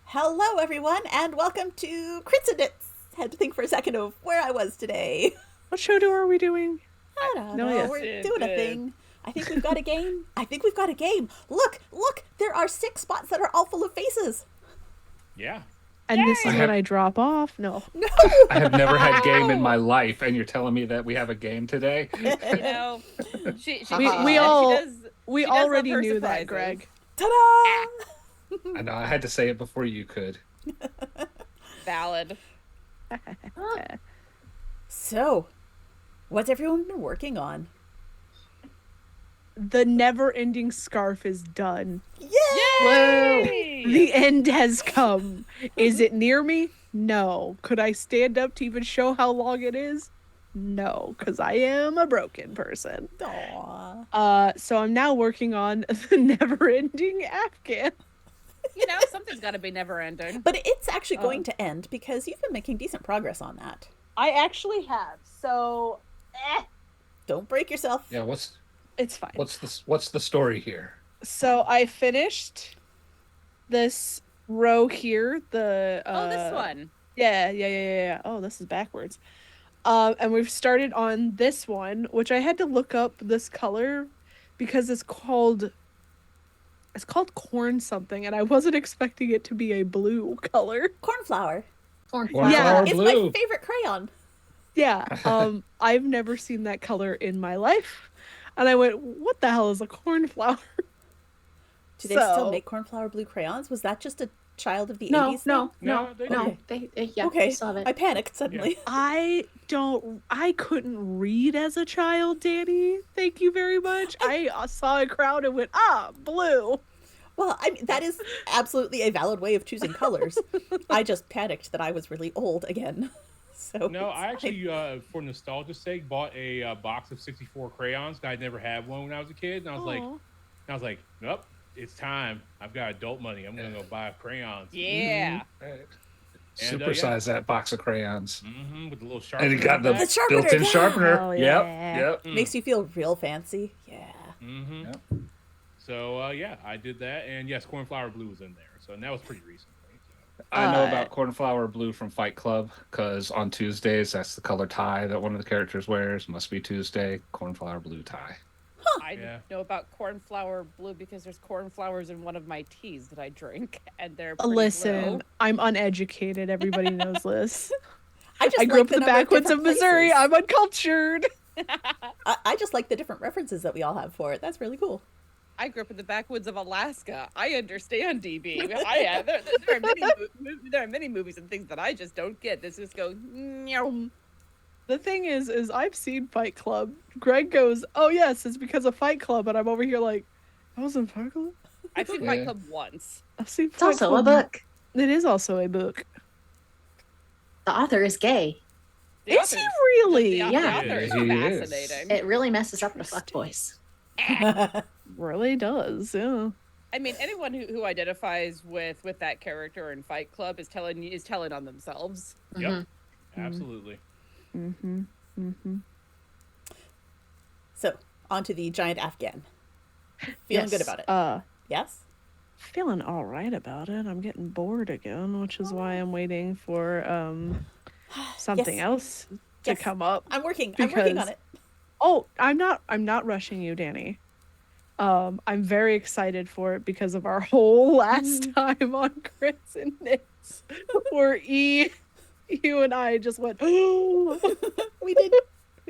Hello, everyone, and welcome to Crits&Knits. Had to think for a second of where I was today. What show are we doing? I don't know. We're doing a thing. I think we've got a game. Look, there are 6 spots that are all full of faces. Yeah. And this is when I drop off? No. I have never had game in my life, and you're telling me that we have a game today? You know, we already knew that, Greg. Ta-da! I know, I had to say it before you could. Valid. So, what's everyone been working on? The never-ending scarf is done. Yay! Whoa. The end has come. Is it near me? No. Could I stand up to even show how long it is? No, because I am a broken person. Aww. So I'm now working on the never-ending Afghan. You know, something's got to be never ending. But it's actually going to end because you've been making decent progress on that. I actually have. So, Don't break yourself. Yeah, it's fine. What's the story here? So I finished this row here. This one. Yeah. Oh, this is backwards. And we've started on this one, which I had to look up this color because it's called corn something, and I wasn't expecting it to be a blue color. Cornflower. Yeah, it's blue. my favorite crayon. Yeah. I've never seen that color in my life. And I went, what the hell is a cornflower? Do they still make cornflower blue crayons? Was that just a child of the 80s thing? No, Okay. Saw it. I panicked suddenly. Yeah. I couldn't read as a child, Danny. Thank you very much. I saw a crowd and went, blue. Well, I mean, that is absolutely a valid way of choosing colors. I just panicked that I was really old again. So No, I actually, for nostalgia's sake, bought a box of 64 crayons. I never had one when I was a kid, and I was like, nope, it's time. I've got adult money. I'm gonna go buy crayons. Yeah. Right. Supersize that box of crayons. Mm-hmm, with the little sharpener. And you got the sharpener, built-in yeah. sharpener. Oh, yeah. Yep. Makes you feel real fancy. Yeah. Mm-hmm. Yep. So, I did that. And yes, cornflower blue was in there. So, and that was pretty recently. I know about Cornflower Blue from Fight Club because on Tuesdays, that's the color tie that one of the characters wears. Must be Tuesday, Cornflower Blue tie. I Yeah. know about cornflower blue because there's cornflowers in one of my teas that I drink, and they're pretty Listen, blue. I'm uneducated. Everybody knows this. I just I grew like up in the number backwoods of different Missouri. places. I'm uncultured. I just like the different references that we all have for it. That's really cool. I grew up in the backwoods of Alaska. I understand DB. There are many movies and things that I just don't get. This just goes. Meow. The thing is I've seen Fight Club. Greg goes, "Oh yes, it's because of Fight Club," and I'm over here like, "I was in Fight Club." I've seen Yeah. Fight Club once. I've seen. It's also a book. It is also a book. The author is gay. The Is he author's- really? The Yeah. author is He is. fascinating. It really messes up the fuckboys. Really does. Yeah. I mean, anyone who identifies with that character in Fight Club is telling on themselves. Yep. Absolutely. Mm-hmm. Mm-hmm. So, on to the giant Afghan. Feeling good about it. Yes? Feeling all right about it. I'm getting bored again, which is why I'm waiting for something Yes. else to Yes. come up. I'm working on Because- it. Oh, I'm not rushing you, Danny. I'm very excited for it because of our whole last time on Crits and Knits, where you and I just went, We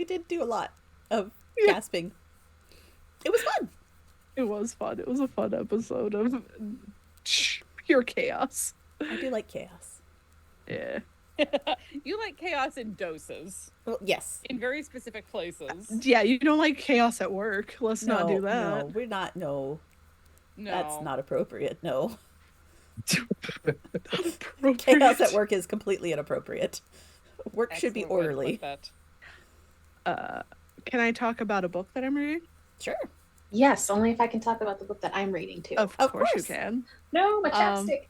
did do a lot of gasping. It was fun. It was fun. It was a fun episode of pure chaos. I do like chaos. Yeah. You like chaos in doses, Well, yes. in very specific places. Yeah, you don't like chaos at work. Let's not do that. No, we're not. No, No, that's not appropriate. No. Appropriate. Chaos at work is completely inappropriate. Work should be Excellent way to put orderly. that. Can I talk about a book that I'm reading? Sure. Yes, only if I can talk about the book that I'm reading too. Of Of course you course. can. No, my chapstick.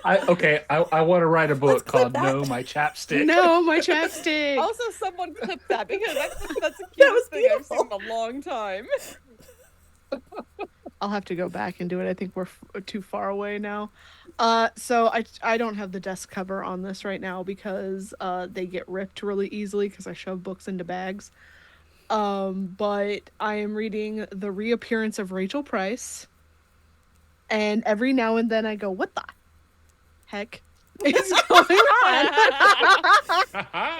I want to write a book Let's clip called that. No, My Chapstick. No, my chapstick. Also, someone clipped that because that's the That cutest was thing I've seen beautiful. in a long time. I'll have to go back and do it. I think we're too far away now. So I don't have the desk cover on this right now because they get ripped really easily because I shove books into bags. But I am reading The Reappearance of Rachel Price, and every now and then I go, "What the heck is going on?"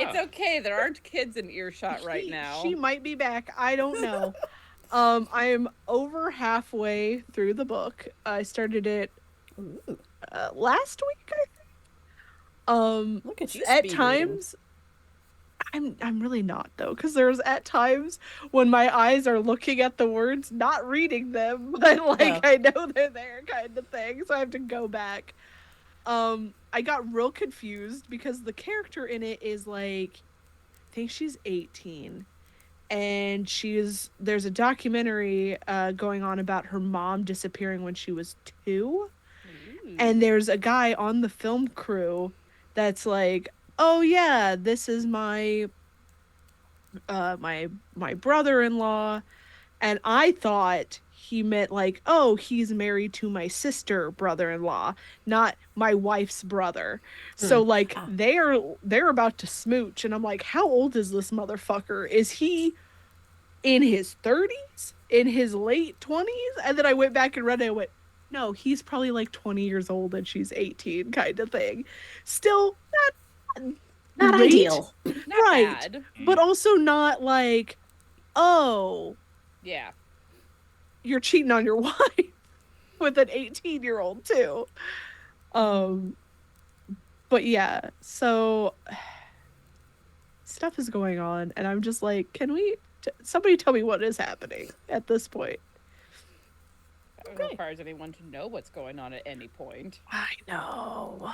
It's okay. There aren't kids in earshot right now. She might be back. I don't know. I am over halfway through the book. I started it Ooh, last week, I think. look at you. At speed reading. times, I'm really not though, because there's at times when my eyes are looking at the words, not reading them, but like Yeah. I know they're there, kind of thing. So I have to go back. I got real confused because the character in it is like, I think she's 18. And there's a documentary going on about her mom disappearing when she was 2. Ooh. And there's a guy on the film crew that's like, "Oh yeah, this is my my brother-in-law." And I thought he meant like, "Oh, he's married to my sister brother-in-law, not my wife's brother." So like they're about to smooch, and I'm like, "How old is this motherfucker? Is he in his 30s? In his late 20s?" And then I went back and read it and went, "No, he's probably like 20 years old and she's 18," kind of thing. Still Not great, ideal. Not right. bad. but also not like, "Oh, Yeah. you're cheating on your wife with an 18-year-old too." But yeah, so stuff is going on and I'm just like, can we somebody tell me what is happening at this point? It requires anyone to know what's going on at any point. I know.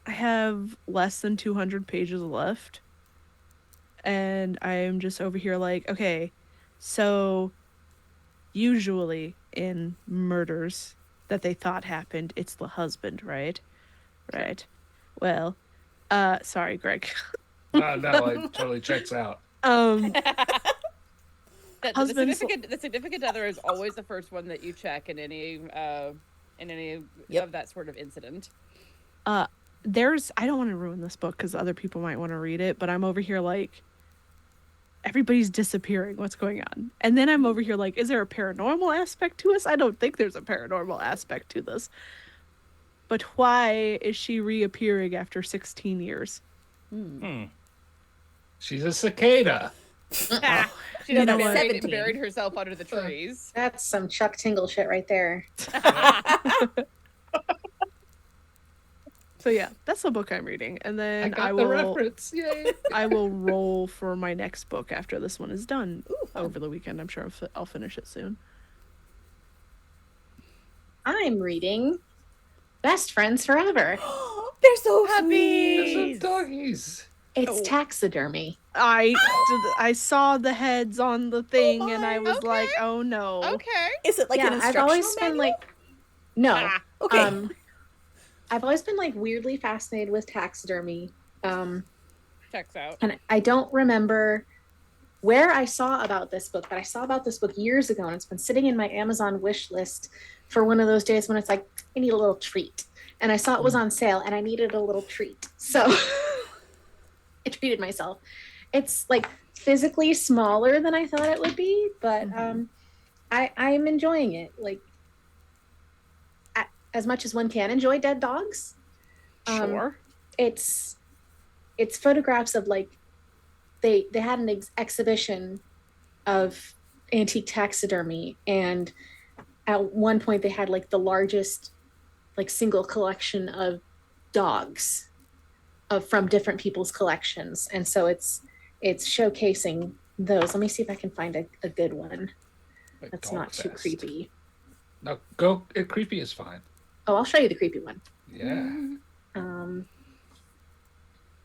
I have less than 200 pages left. And I am just over here like, okay, so usually in murders that they thought happened, it's the husband, right? Right. Well, sorry, Greg. No, it totally checks out. The Husbands- significant other is always the first one that you check in any Yep. of that sort of incident. I don't want to ruin this book because other people might want to read it, but I'm over here like, everybody's disappearing. What's going on? And then I'm over here like, is there a paranormal aspect to us? I don't think there's a paranormal aspect to this. But why is she reappearing after 16 years? She's a cicada. She You know doesn't what? buried herself under the trees. That's some Chuck Tingle shit right there. So yeah, that's the book I'm reading, and then I got the reference. Yay! I will roll for my next book after this one is done fun. over the weekend. I'm sure I'll finish it soon. I'm reading Best Friends Forever. They're so Puppies. sweet. There's some doggies. It's taxidermy. I saw the heads on the thing, and I was Okay. like, oh no. Okay. Is it like an Yeah, I've instructional always been manual? like, no. Ah, Okay. I've always been like weirdly fascinated with taxidermy. checks out. And I don't remember where I saw about this book, but I saw about this book years ago, and it's been sitting in my Amazon wish list for one of those days when it's like, I need a little treat. And I saw it was on sale, and I needed a little treat. So I treated myself. It's like physically smaller than I thought it would be, but I'm enjoying it. Like, as much as one can enjoy dead dogs. Sure. It's photographs of like they had an exhibition of antique taxidermy, and at one point they had like the largest like single collection of dogs from different people's collections, and so it's showcasing those. Let me see if I can find a good one Like that's Dog not too Fest. creepy. No, creepy is fine. Oh, I'll show you the creepy one. Yeah.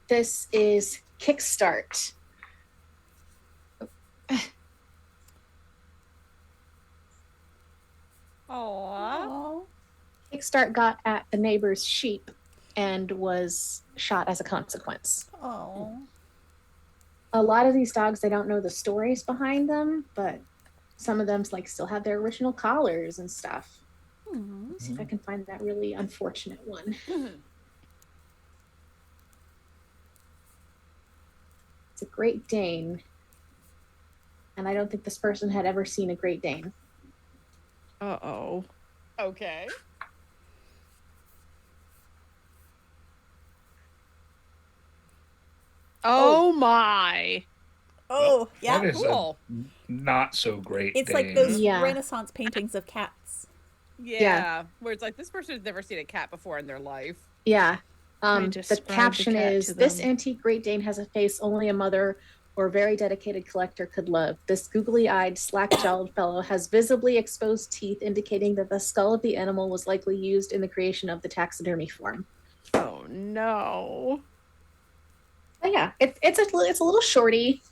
This is Kickstart. Aww. Kickstart got at the neighbor's sheep and was shot as a consequence. Oh. A lot of these dogs, they don't know the stories behind them, but some of them like still have their original collars and stuff. Let's see if I can find that really unfortunate one. It's a Great Dane, and I don't think this person had ever seen a Great Dane. Uh-oh. Okay. Oh my. Oh, yeah. That is Cool. a not so great. It's like Dane. those Yeah. Renaissance paintings of cats. Yeah. Where it's like, this person has never seen a cat before in their life. Yeah. I The described the caption cat is, to this them. antique Great Dane has a face only a mother or very dedicated collector could love. This googly-eyed, slack-jawed fellow has visibly exposed teeth indicating that the skull of the animal was likely used in the creation of the taxidermy form. Oh no. But yeah, it's a little shorty.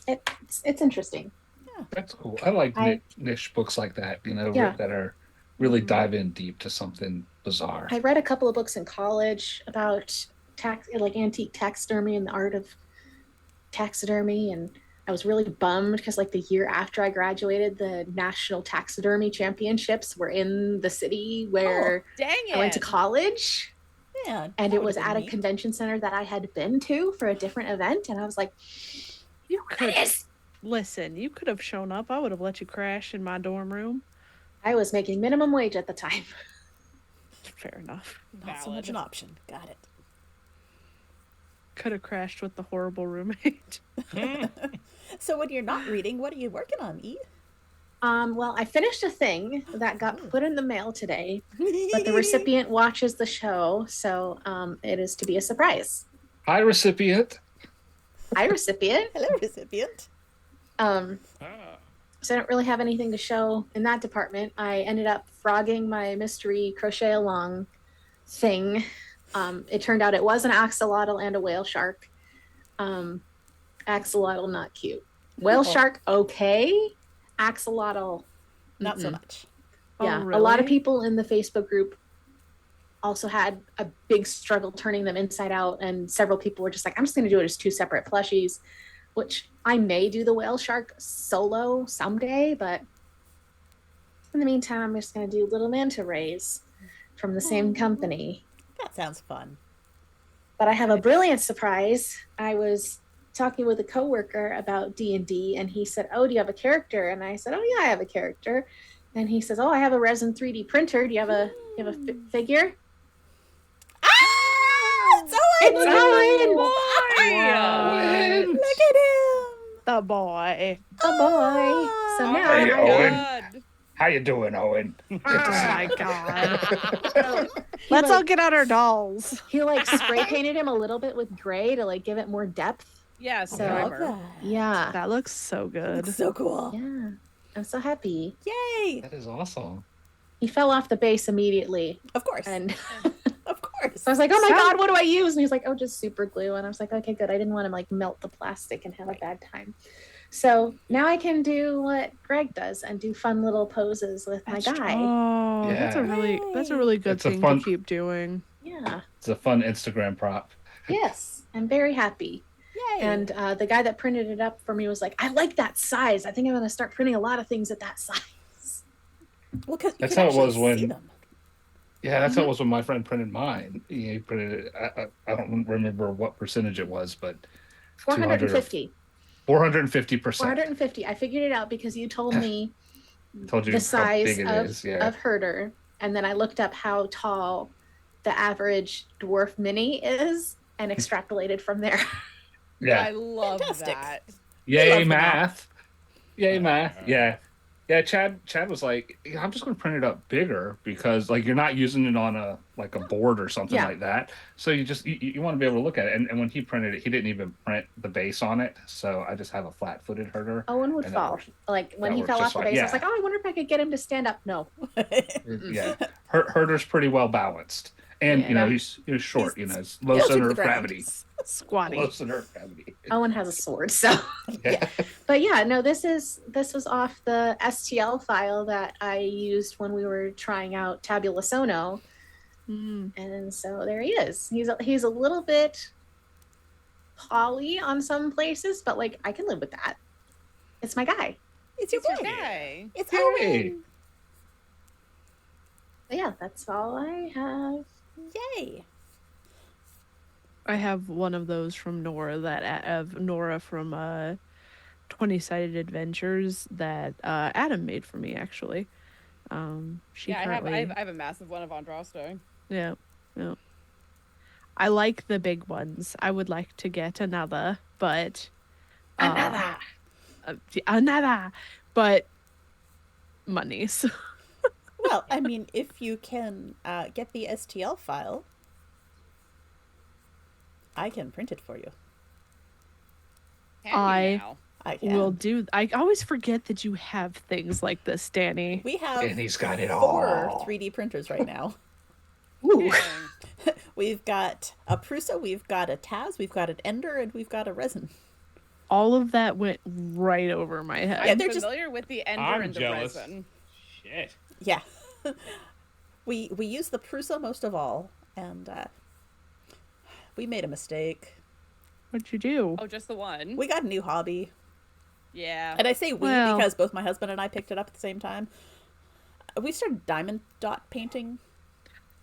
It's interesting. That's cool. I like I- niche books like that, you know, Yeah. that are really dive in deep to something bizarre. I read a couple of books in college about antique taxidermy and the art of taxidermy, and I was really bummed because like the year after I graduated, the National Taxidermy Championships were in the city where Dang it. I went to college, Yeah. and that it was would've at been a neat. convention center that I had been to for a different event, and I was like, You could listen, you could have shown up. I would have let you crash in my dorm room. I was making minimum wage at the time. Fair enough. Not so much an option. Got it. Could have crashed with the horrible roommate. So when you're not reading, what are you working on, E? Well, I finished a thing that got put in the mail today, but the recipient watches the show, so it is to be a surprise. Hi, recipient. Hi, recipient. Hello, recipient. So I don't really have anything to show in that department. I ended up frogging my mystery crochet along thing. It turned out it was an axolotl and a whale shark. Axolotl, not cute. Whale Cool. shark, okay. Axolotl, Not so mm-mm. much. Yeah, Oh, a lot of really? people in the Facebook group also had a big struggle turning them inside out, and several people were just like, I'm just going to do it as two separate plushies. which I may do the whale shark solo someday, but in the meantime, I'm just going to do little manta rays from the same company. That sounds fun. But I have a brilliant surprise. I was talking with a coworker about D&D, and he said, "Oh, do you have a character?" And I said, "Oh yeah, I have a character." And he says, "Oh, I have a resin 3D printer. Do you have a figure?" Ah! It's Owen! It's Owen! Look at him! The boy. Oh boy! So Oh now Hey, I Owen. God. How you doing, Owen? Oh my god. Let's all get out our dolls. he like spray painted him a little bit with gray to like give it more depth. Yeah, So- I love primer. that. Yeah, That looks so good. Looks so cool. yeah. I'm so happy. Yay! That is awesome. He fell off the base immediately, Of course. and Of course. so I was like, "Oh my So- god, what do I use?" And he was like, "Oh, just super glue." And I was like, "Okay, good. I didn't want to like melt the plastic and have a bad time." So now I can do what Greg does and do fun little poses with my guy. Oh, that's a really good It's a thing fun- to keep doing. Yeah. It's a fun Instagram prop. Yes, I'm very happy. Yay! And the guy that printed it up for me was like, "I like that size. I think I'm going to start printing a lot of things at that size." well, 'cause you That's can how it was actually see when- them. Yeah, that's how it was when my friend printed mine. He printed it. I don't remember what percentage it was, but 450. 450%. 450. I figured it out because you told me Told you the how size big it is. Yeah. of herder, and then I looked up how tall the average dwarf mini is and extrapolated from there. I Yeah. love Fantastic. that. Yay, love the math. Yay, math. Yeah. Yeah, Chad was like, "Yeah, I'm just going to print it up bigger because like you're not using it on a board or something Yeah. like that. So you want to be able to look at it. And when he printed it, he didn't even print the base on it. So I just have a flat-footed herder. Owen would And that fall. works- Like when that he works fell just off the fine. base, I was Yeah. like, "Oh, I wonder if I could get him to stand up." No. Yeah, herder's pretty well balanced, and Yeah. you know he's short. He's He's low closer to center the of ground. gravity. Squatty. Low center of gravity. Owen has a sword, so. Yeah. But yeah, no, this was off the STL file that I used when we were trying out Tabula Sono, Mm. and so there he is. He's a little bit poly on some places, but like I can live with that. It's my guy. It's your It's your boy. guy. It's Yay. Owen. But yeah, that's all I have. Yay. I have one of those from Nora from 20-Sided Adventures that Adam made for me actually. She Yeah, currently I have a massive one of Andraste. yeah. I like the big ones. I would like to get another, but another, but monies. Well, I mean, if you can get the STL file, I can print it for you. Can you I- now? I can. Will do. I always forget that you have things like this, Danny. We have And he's got it 4 all. 3D printers right now. Ooh. Dang. We've got a Prusa, we've got a Taz, we've got an Ender, and we've got a Resin. All of that went right over my head. Yeah, I'm they're just- familiar with the ender I'm and the jealous. resin. Shit. Yeah. we use the Prusa most of all, and we made a mistake. What'd you do? Oh, just the one. We got a new hobby. Yeah. And I say we Well- because both my husband and I picked it up at the same time. We started diamond dot painting.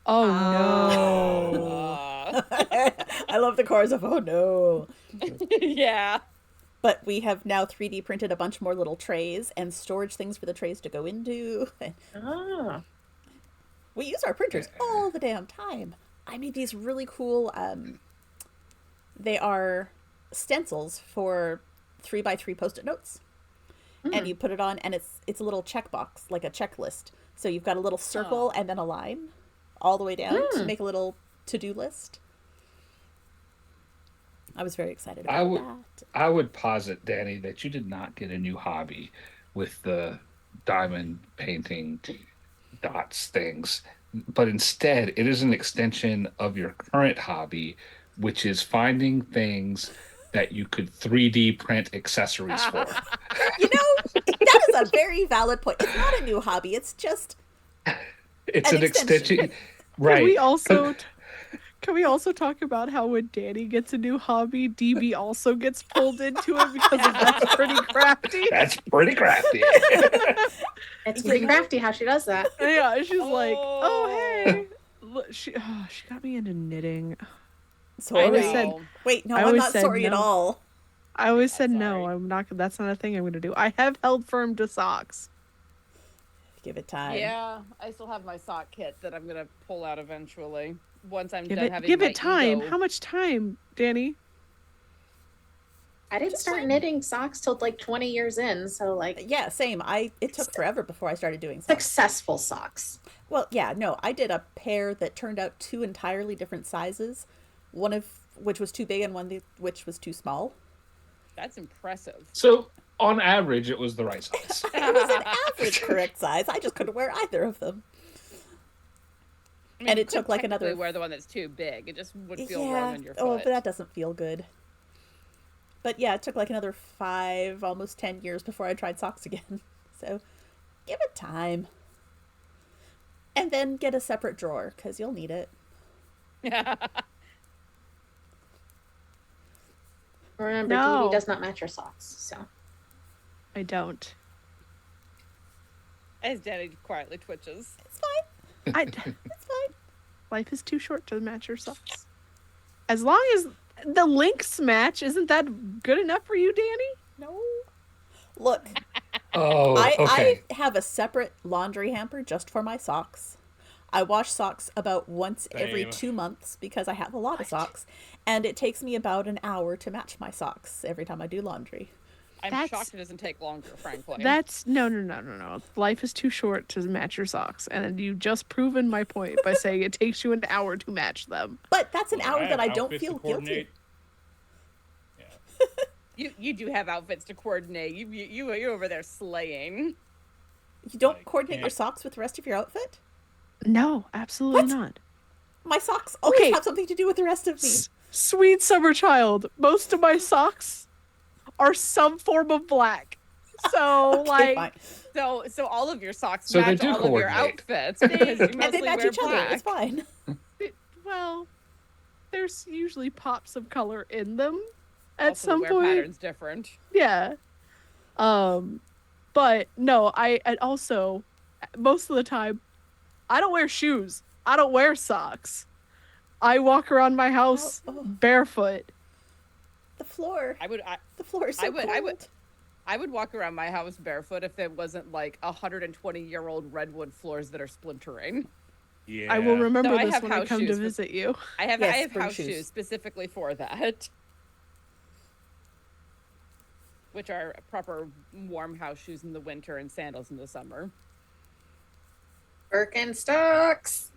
Oh no. I love the chorus of "oh no." Yeah. But we have now 3D printed a bunch more little trays and storage things for the trays to go into. Ah. We use our printers all the damn time. I made these really cool, they are stencils for 3x3 Post-it notes. And you put it on, and it's a little checkbox, like a checklist. So you've got a little circle and then a line all the way down to make a little to-do list. I was very excited about that. I would posit, Danny, that you did not get a new hobby with the diamond painting dots things, but instead it is an extension of your current hobby, which is finding things that you could 3D print accessories for. You know, that is a very valid point. It's not a new hobby. It's just It's An an extension. extension, right? Can we also Can we also talk about how when Danny gets a new hobby, DB also gets pulled into it because that's pretty crafty? That's pretty crafty. It's pretty crafty how she does that. Yeah, she's like, oh, hey. Look, she got me into knitting. Sorry. always said- Wait, no, I I'm always not said sorry at no. all. I always said no, sorry. I'm not. That's not a thing I'm going to do. I have held firm to socks. Give it time. Yeah, I still have my sock kit that I'm gonna pull out eventually. Once I'm Give done it, having give my it time. ego. How much time, Danny? I didn't start knitting socks till like 20 years in, so like Yeah, same. It took forever before I started doing socks. successful socks. Well, yeah, no, I did a pair that turned out 2 entirely different sizes, one of which was too big and one which was too small. That's impressive. So on average, it was the right size. It was an average correct size. I just couldn't wear either of them. I mean, And you it took could like another. technically wear the one that's too big. It just would feel Yeah. wrong on your foot. Oh, but that doesn't feel good. But yeah, it took like another 5, almost 10 years before I tried socks again. So give it time. And then get a separate drawer because you'll need it. Remember, No. DB does not match your socks, so. I don't. As Danny quietly twitches. It's fine. I, It's fine. life is too short to match your socks. As long as the links match, isn't that good enough for you, Danny? No. Look, Oh, okay. I have a separate laundry hamper just for my socks. I wash socks about once every Same. 2 months because I have a lot of socks. And it takes me about an hour to match my socks every time I do laundry. I'm That's- shocked it doesn't take longer, frankly. That's no. Life is too short to match your socks, and you just proven my point by saying it takes you an hour to match them. But that's an Well, hour have that I don't outfits to feel guilty. coordinate. Yeah. You do have outfits to coordinate. You over there slaying. You don't Like, coordinate your can't- socks with the rest of your outfit? No, absolutely What? not. My socks always Okay. have something to do with the rest of me. Sweet summer child, most of my socks are some form of black. So Okay, like fine. So all of your socks So they match do all of your coordinate. outfits because you And mostly they match wear each other. black. It's fine. well, there's usually pops of color in them at Also, the some wear point. pattern's different. Yeah. But no, I also most of the time I don't wear shoes. I don't wear socks. I walk around my house Oh. barefoot. The floor. The floor is so I would- cold. I would- I would walk around my house barefoot if it wasn't like 120-year-old redwood floors that are splintering. Yeah. I will remember So I this have when I house come to shoes, but- visit you. I have Yes, spring house shoes. shoes specifically for that, which are proper warm house shoes in the winter and sandals in the summer. Birkenstocks.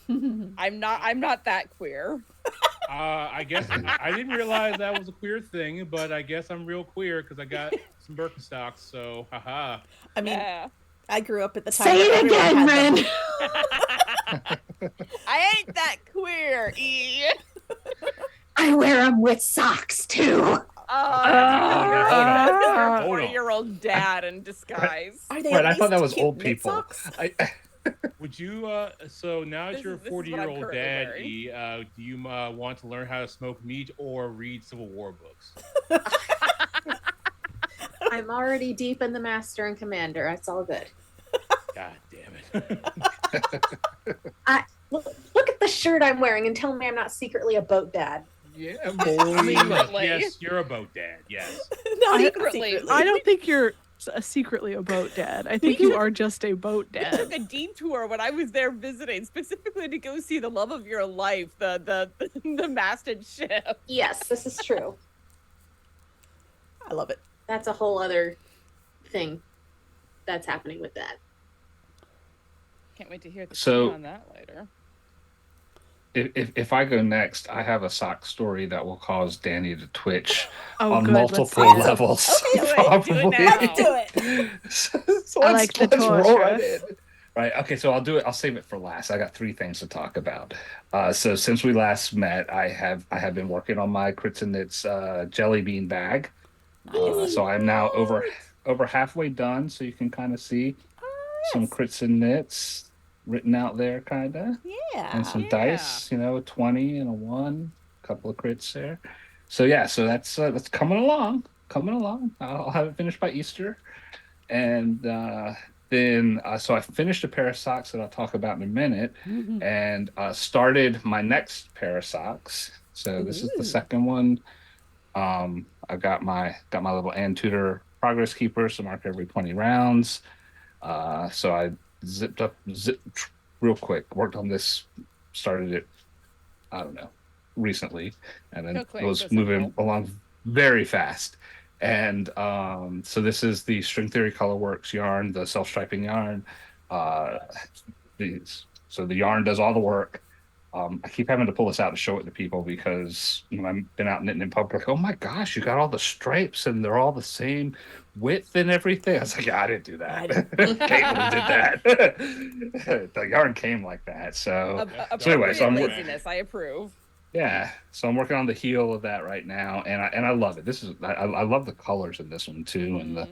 I'm not that queer. I guess I didn't realize that was a queer thing, but I guess I'm real queer because I got some Birkenstocks. So, haha. I mean, Yeah. I grew up at the time. Say where it everyone again, had them. Ren. I ain't that queer. I wear them with socks too. Oh, Hold on. 40-year-old dad in disguise. Are they Right, at I thought that least was cute old knit people. socks? Would you? So now that you're a This is what I'm 40-year-old currently dad, wearing. E, do you want to learn how to smoke meat or read Civil War books? I'm already deep in the Master and Commander. It's all good. God damn it! Look at the shirt I'm wearing and tell me I'm not secretly a boat dad. Yeah, boy. Secretly. Yes, you're a boat dad. Yes. Not even Secretly. secretly. I don't think you're secretly a boat dad. I think you are just a boat We dad. took a detour when I was there visiting, specifically to go see the love of your life, the masted ship. Yes, this is true. I love it. That's a whole other thing that's happening with that. Can't wait to hear the So- tea on that later. If I go next, I have a sock story that will cause Danny to twitch Oh, on good. Let's multiple see it. levels. Okay, do it now. Let's do it. So I like the roll torture. right in. Right. Okay. So I'll do it. I'll save it for last. I got 3 things to talk about. So since we last met, I have been working on my Crits&Knits jelly bean bag. So I'm now over halfway done. So you can kind of see some Crits&Knits. written out there, kind of, and some Yeah. dice, a 20 and a 1, a couple of crits there. So yeah, so that's coming along, coming along. I'll have it finished by Easter, and then so I finished a pair of socks that I'll talk about in a minute, and started my next pair of socks. So this is the Ooh. second one. I got my little Antutor progress keeper, so mark every 20 rounds. So I zipped real quick, worked on this, started it, I don't know, recently, and then No it claims, was so moving simple. along very fast. And so this is the String Theory Colorworks yarn, the self-striping yarn. Uh, so the yarn does all the work. I keep having to pull this out to show it to people because I've been out knitting in public. Oh my gosh, you got all the stripes and they're all the same width and everything. I was like, yeah, I didn't do that. I didn't- Caitlin did that. The yarn came like that. So, That's so anyway, dark so Appropriate I'm magic. laziness. I approve. yeah, so I'm working on the heel of that right now, and I love it. I love the colors in this one too, and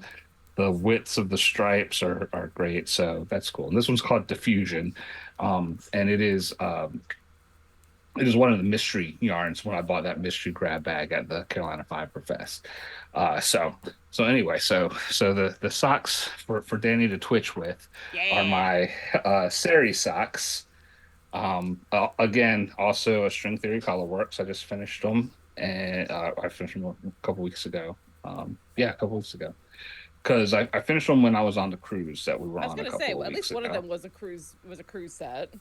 the widths of the stripes are great. So that's cool. And this one's called Diffusion, and it is one of the mystery yarns when I bought that mystery grab bag at the Carolina Fiber Fest. So anyway, so the socks for Danny to twitch with are Yeah. my Sari socks. Again, also a String Theory Colorworks. I just finished them, and I finished them a couple weeks ago. Yeah, a couple weeks ago, because I finished them when I was on the cruise that we were I was on a gonna couple say, of well, at weeks least one of ago. them was a cruise set.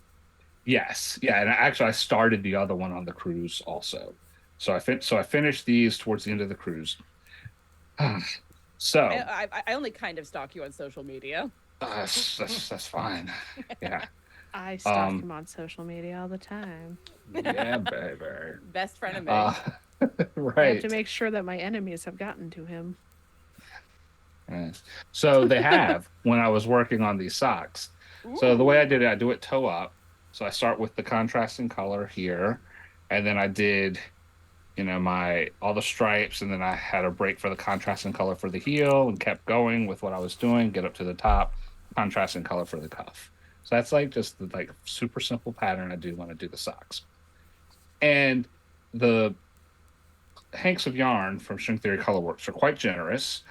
Yes, yeah, and actually I started the other one on the cruise also. So I finished these towards the end of the cruise. So I only kind of stalk you on social media. that's fine. Yeah. I stalk Um. him on social media all the time. Yeah, baby. Best friend of me. Uh. I have to Right. make sure that my enemies have gotten to him. Yes. So they have when I was working on these socks. So the way I did it, I do it toe up. So I start with the contrasting color here, and then I did, my all the stripes, and then I had a break for the contrasting color for the heel, and kept going with what I was doing. Get up to the top, contrasting color for the cuff. So that's like just the like super simple pattern I do when I do the socks. And the hanks of yarn from String Theory Colorworks are quite generous.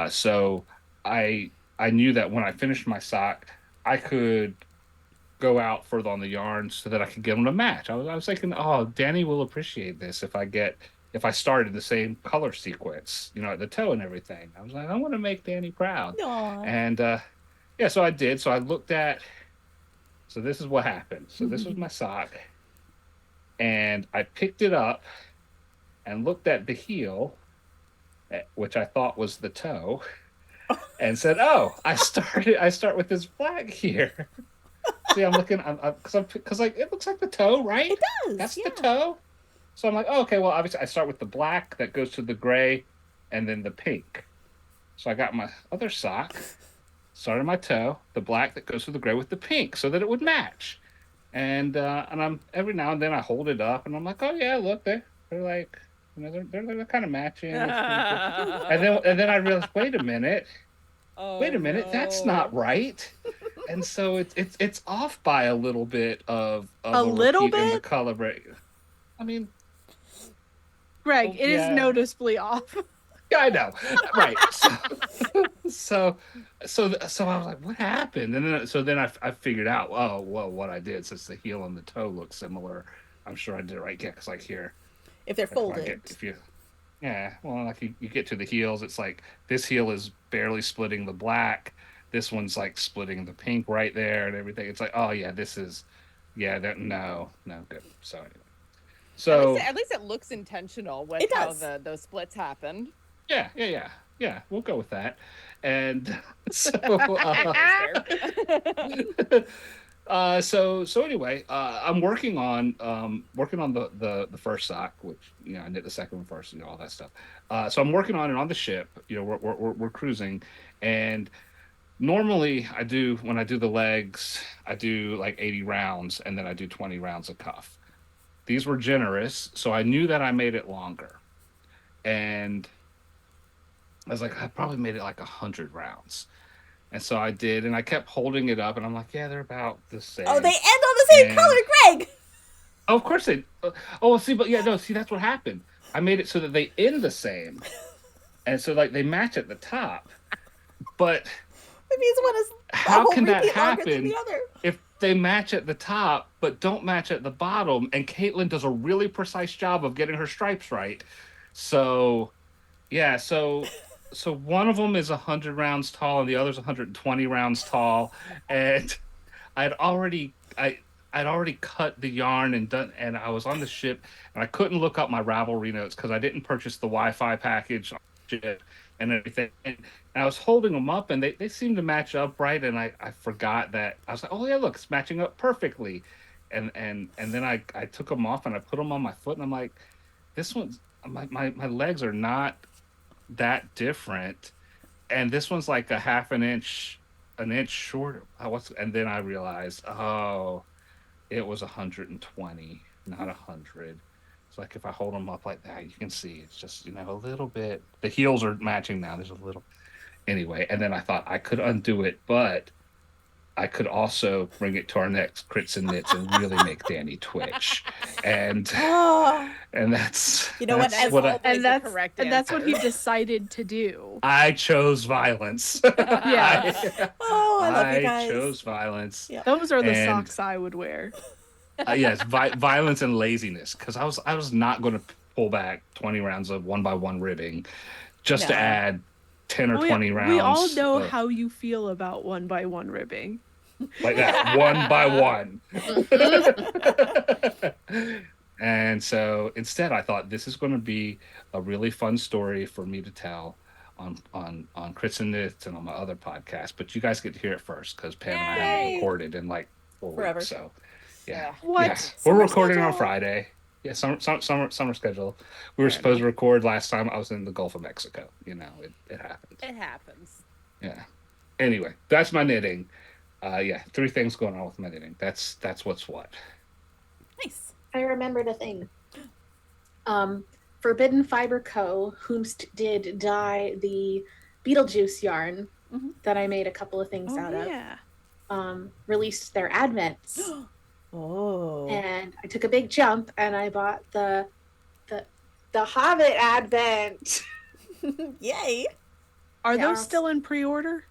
So I knew that when I finished my sock, I could go out further on the yarn so that I could get them to match. I was thinking, oh, Danny will appreciate this if I started the same color sequence, at the toe and everything. I was like, I want to make Danny proud. Aw. And yeah, so I did. So I looked at so this is what happened. So this was my sock, and I picked it up and looked at the heel, which I thought was the toe, and said, "Oh, I start with this flag here." See, I'm looking, because like it looks like the toe, right? It does. That's Yeah. the toe. So I'm like, oh, okay, well, obviously I start with the black that goes to the gray, and then the pink. So I got my other sock, started my toe, the black that goes to the gray with the pink, so that it would match. And I'm every now and then I hold it up, and I'm like, oh yeah, look, they're like, they're kind of matching. It's pretty good. And then I realized, wait a minute, Oh, that's no. not right. And so it's off by a little bit of A little repeat in the bit? color break. I mean, Greg, well, it is yeah. noticeably off. yeah, I know, right? So I was like, what happened? And then I figured out, oh well, what I did, since the heel and the toe look similar, I'm sure I did it right. Yeah, because like here, If they're if I folded. if you yeah, well, like you get to the heels, it's like this heel is barely splitting the black. This one's like splitting the pink right there and everything. It's like, oh yeah, this is, yeah, that no, good. So anyway, so At least it looks intentional with It how does. those splits happened. yeah, we'll go with that. And so so anyway, I'm working on the first sock, which I knit the second one first, all that stuff. So I'm working on it on the ship. We're cruising, and normally when I do the legs, I do like 80 rounds, and then I do 20 rounds of cuff. These were generous, so I knew that I made it longer, and I was like, I probably made it like 100 rounds. And so I did, and I kept holding it up, and I'm like, yeah, they're about the same. Oh, they end on the same And- color, Greg. Oh, of course they. Oh, see, but yeah, no, see, that's what happened. I made it so that they end the same, and so like they match at the top. But It means one is a how whole can that repeat longer than happen the other. if they match at the top but don't match at the bottom? And Caitlin does a really precise job of getting her stripes right. So yeah, so one of them is 100 rounds tall and the other's 120 rounds tall, and I'd already cut the yarn and done, and I was on the ship, and I couldn't look up my Ravelry notes because I didn't purchase the Wi-Fi package on the ship and everything. And I was holding them up, and they seemed to match up right, and I forgot that. I was like, oh yeah, look, it's matching up perfectly. And then I took them off and I put them on my foot, and I'm like, this one's my legs are not that different, and this one's like a half an inch shorter. And then I realized, oh, it was 120, not 100. It's like if I hold them up like that, you can see it's just, a little bit. The heels are matching now. There's a little. Anyway, and then I thought I could undo it, but I could also bring it to our next Crits and Knits and really make Danny twitch. And that's You know what? that's As what always And the that's correct and that's what he answer. decided to do. I chose violence. Yeah. Oh, I love you guys. I chose violence. Yeah. Those are the And- socks I would wear. Yes, violence and laziness, because I was not going to pull back 20 rounds of 1x1 ribbing just to No. add 10 or Oh, 20 yeah. rounds. We all know of- how you feel about 1x1 ribbing. like that, 1x1. And so instead, I thought this is going to be a really fun story for me to tell on Crits and Knits and on my other podcast. But you guys get to hear it first because Pam and I haven't Yay. recorded in like 4 Forever. weeks. So yeah, What? yeah. We're Summer recording on schedule. Friday. Yeah, summer schedule. We were Fair supposed to record last time. I was in the Gulf of Mexico. It happens. It happens. Yeah. Anyway, that's my knitting. Yeah, 3 things going on with my knitting. That's what's what. Nice. I remembered a thing. Forbidden Fiber Co., whomst did dye the Beetlejuice yarn Mhm. that I made a couple of things out yeah. of, released their advents. Oh. And I took a big jump and I bought the Hobbit advent. Yay. Are They those are- still in pre-order?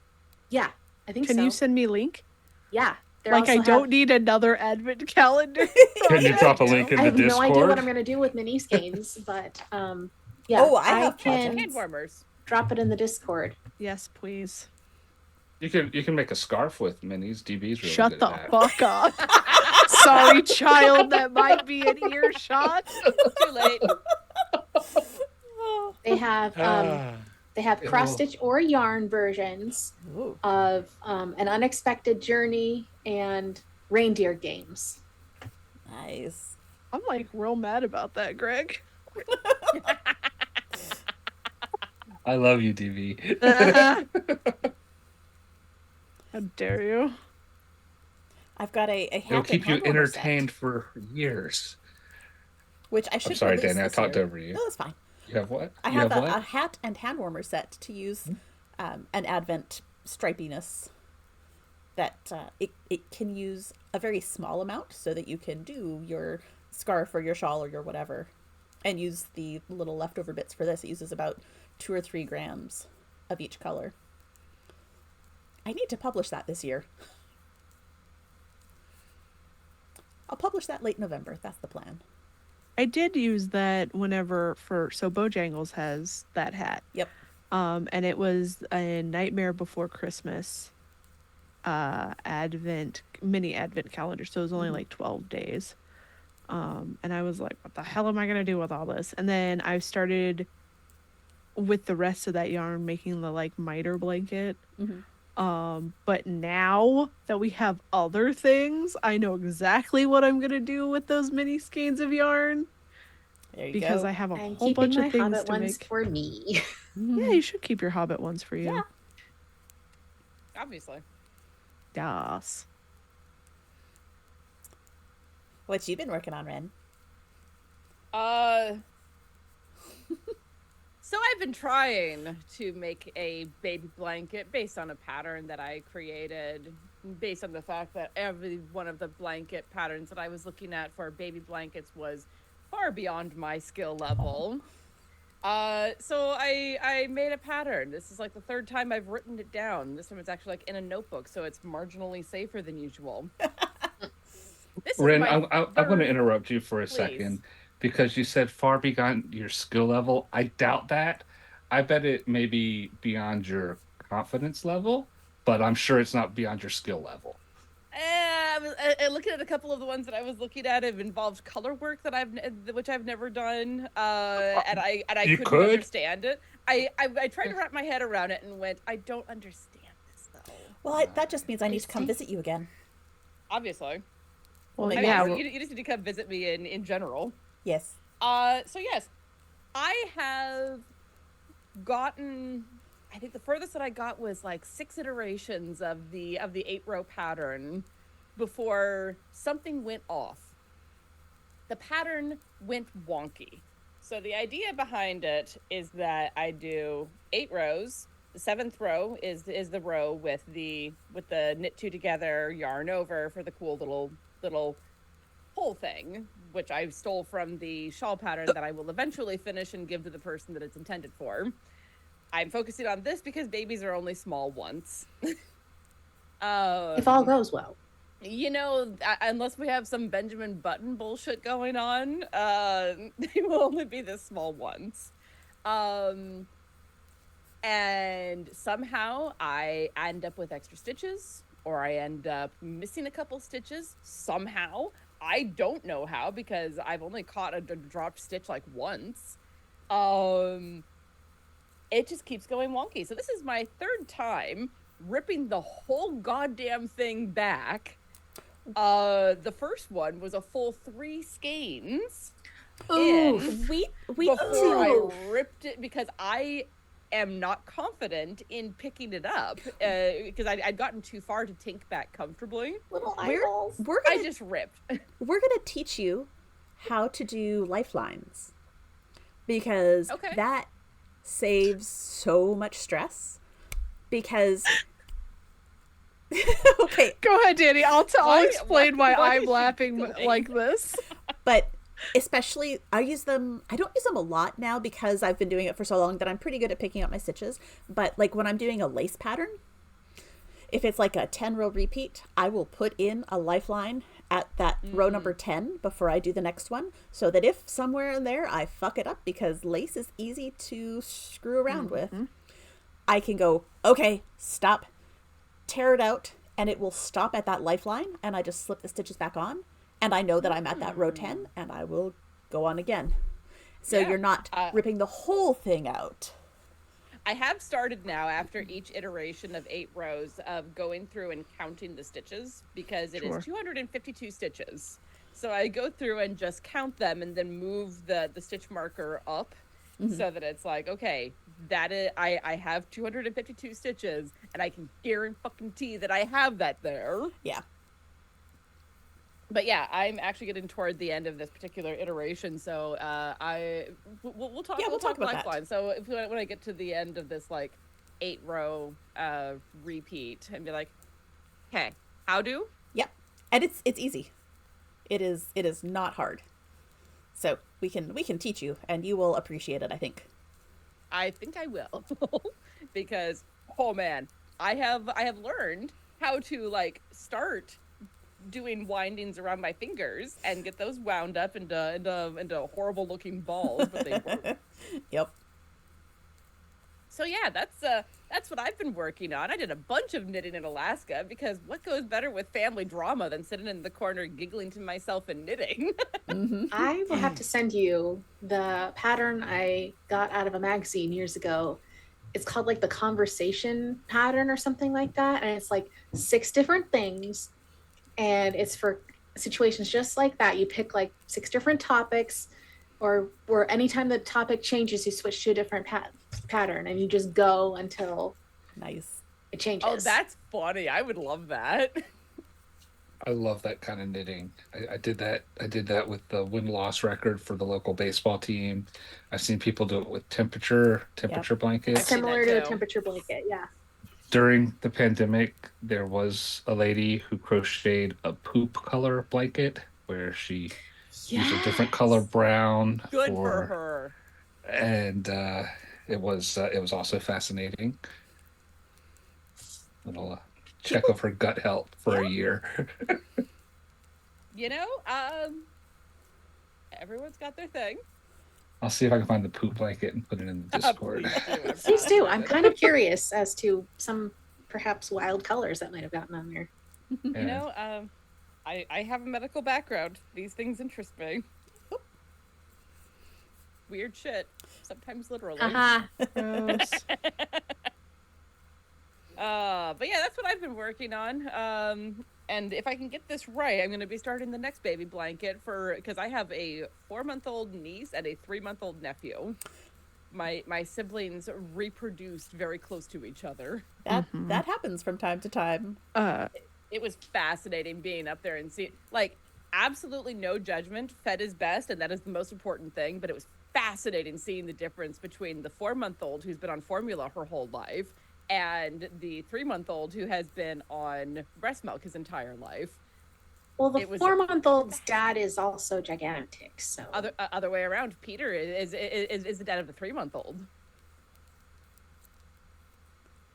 Yeah, I think Can so. you send me a link? Yeah. They're Like I also don't have- need another advent calendar. Can you drop a link in I the have no Discord? idea what I'm going to do with mini skeins, but yeah. Oh, I have can projects. Hand warmers. drop it in the Discord. Yes, please. You can make a scarf with minis. DB's really Shut good the at that. fuck up. Sorry, child, that might be an earshot. Too late. Oh. They have Ew. cross stitch or yarn versions Ooh. of An Unexpected Journey and Reindeer Games. Nice. I'm like real mad about that, Greg. I love you, DB. How dare you? I've got a hat It'll and keep you hand warmer set, entertained for years. which I should I'm sorry, release Danny. I this talked year. over you. No, that's fine. You have what? I You have what? a hat and hand warmer set to use an advent stripiness that it can use a very small amount so that you can do your scarf or your shawl or your whatever and use the little leftover bits for this. It uses about 2 or 3 grams of each color. I need to publish that this year. I'll publish that late November. That's the plan. I did use that whenever so Bojangles has that hat. Yep. And it was a Nightmare Before Christmas mini advent calendar, so it was only like 12 days. And I was like, what the hell am I gonna do with all this? And then I started with the rest of that yarn making the like miter blanket. But now that we have other things, I know exactly what I'm gonna do with those mini skeins of yarn There you because go. I have a I'm whole keeping bunch my of things Hobbit to ones make. for me. Yeah, you should keep your Hobbit ones for you. Yeah. Obviously. Yes. What you been working on, Ren? So I've been trying to make a baby blanket based on a pattern that I created, based on the fact that every one of the blanket patterns that I was looking at for baby blankets was far beyond my skill level. So I made a pattern. This is like the third time I've written it down. This time it's actually like in a notebook, so it's marginally safer than usual. This Ren, is I'm going to third- interrupt you for a Please. second because you said far beyond your skill level. I doubt that. I bet it may be beyond your confidence level, but I'm sure it's not beyond your skill level. Looking at a couple of the ones that I was looking at have involved color work that which I've never done, and I You couldn't could. understand it. I tried to wrap my head around it and went, I don't understand this though. Well, that just means I need to come visit you again. Obviously. Well, I mean, yeah. you just need to come visit me in general. Yes. So yes, I have gotten. I think the furthest that I got was like 6 iterations of the 8-row pattern before something went off. The pattern went wonky. So the idea behind it is that I do 8 rows. The 7th row is the row with the knit 2 together, yarn over for the cool little whole thing, which I stole from the shawl pattern that I will eventually finish and give to the person that it's intended for. I'm focusing on this because babies are only small once. If all goes well. You know, unless we have some Benjamin Button bullshit going on, they will only be this small once. And somehow I end up with extra stitches, or I end up missing a couple stitches somehow. I don't know how, because I've only caught a dropped stitch like once. It just keeps going wonky. So this is my 3rd time ripping the whole goddamn thing back. The first one was a full 3 skeins. We Before I ripped it, because I am not confident in picking it up, because I'd gotten too far to tink back comfortably. Little eyeballs. I just ripped. We're gonna teach you how to do lifelines, because that saves so much stress. Because okay, Go ahead, Danny. I'll explain why what I'm is she laughing doing? like this. but especially I don't use them a lot now because I've been doing it for so long that I'm pretty good at picking up my stitches. But like when I'm doing a lace pattern, if it's like a 10-row repeat, I will put in a lifeline at that row number 10 before I do the next one, so that if somewhere in there I fuck it up, because lace is easy to screw around with, I can go, okay, stop, tear it out, and it will stop at that lifeline, and I just slip the stitches back on, and I know that I'm at that row 10, and I will go on again. So you're not ripping the whole thing out. I have started now, after each iteration of 8 rows, of going through and counting the stitches, because it is 252 stitches. So I go through and just count them and then move the stitch marker up, so that it's like, okay, that is, I have 252 stitches, and I can guarantee that I have that there. Yeah. But yeah, I'm actually getting toward the end of this particular iteration, so we'll talk. Yeah, we'll talk about lifeline. that. So when I get to the end of this like 8-row repeat, and be like, okay, how do? Yep. And it's easy. It is not hard. So we can teach you, and you will appreciate it, I think. I think I will, because oh man, I have learned how to like start doing windings around my fingers and get those wound up into horrible looking balls, but they work. Yep. So yeah, that's what I've been working on. I did a bunch of knitting in Alaska, because what goes better with family drama than sitting in the corner giggling to myself and knitting? I will have to send you the pattern I got out of a magazine years ago. It's called like the conversation pattern or something like that, and it's like 6 different things, and it's for situations just like that. You pick like 6 different topics, or anytime the topic changes, you switch to a different pattern, and you just go until Nice. it changes. Oh, that's funny. I would love that. I love that kind of knitting. I did that. I did that with the win-loss record for the local baseball team. I've seen people do it with Yep. temperature blankets. seen that Similar to a too. temperature blanket, yeah. During the pandemic, there was a lady who crocheted a poop color blanket where she used a different color brown Good for her. and it was also fascinating. Little check of her gut health for a year. You know, everyone's got their thing. I'll see if I can find the poop blanket and put it in the Discord. Please do. I'm kind of curious as to some perhaps wild colors that might have gotten on there. You know, I have a medical background. These things interest me. Weird shit. Sometimes literally. Haha. Gross. But yeah, that's what I've been working on. And if I can get this right, I'm going to be starting the next baby blanket because I have a 4-month-old niece and a 3-month-old nephew. My siblings reproduced very close to each other. That happens from time to time. It was fascinating being up there and seeing, like, absolutely no judgment. Fed is best, and that is the most important thing. But it was fascinating seeing the difference between the 4-month-old who's been on formula her whole life and the 3-month-old who has been on breast milk his entire life. Well, the 4-month-old's dad is also gigantic, so Other way around. Peter is the dad of the 3-month-old.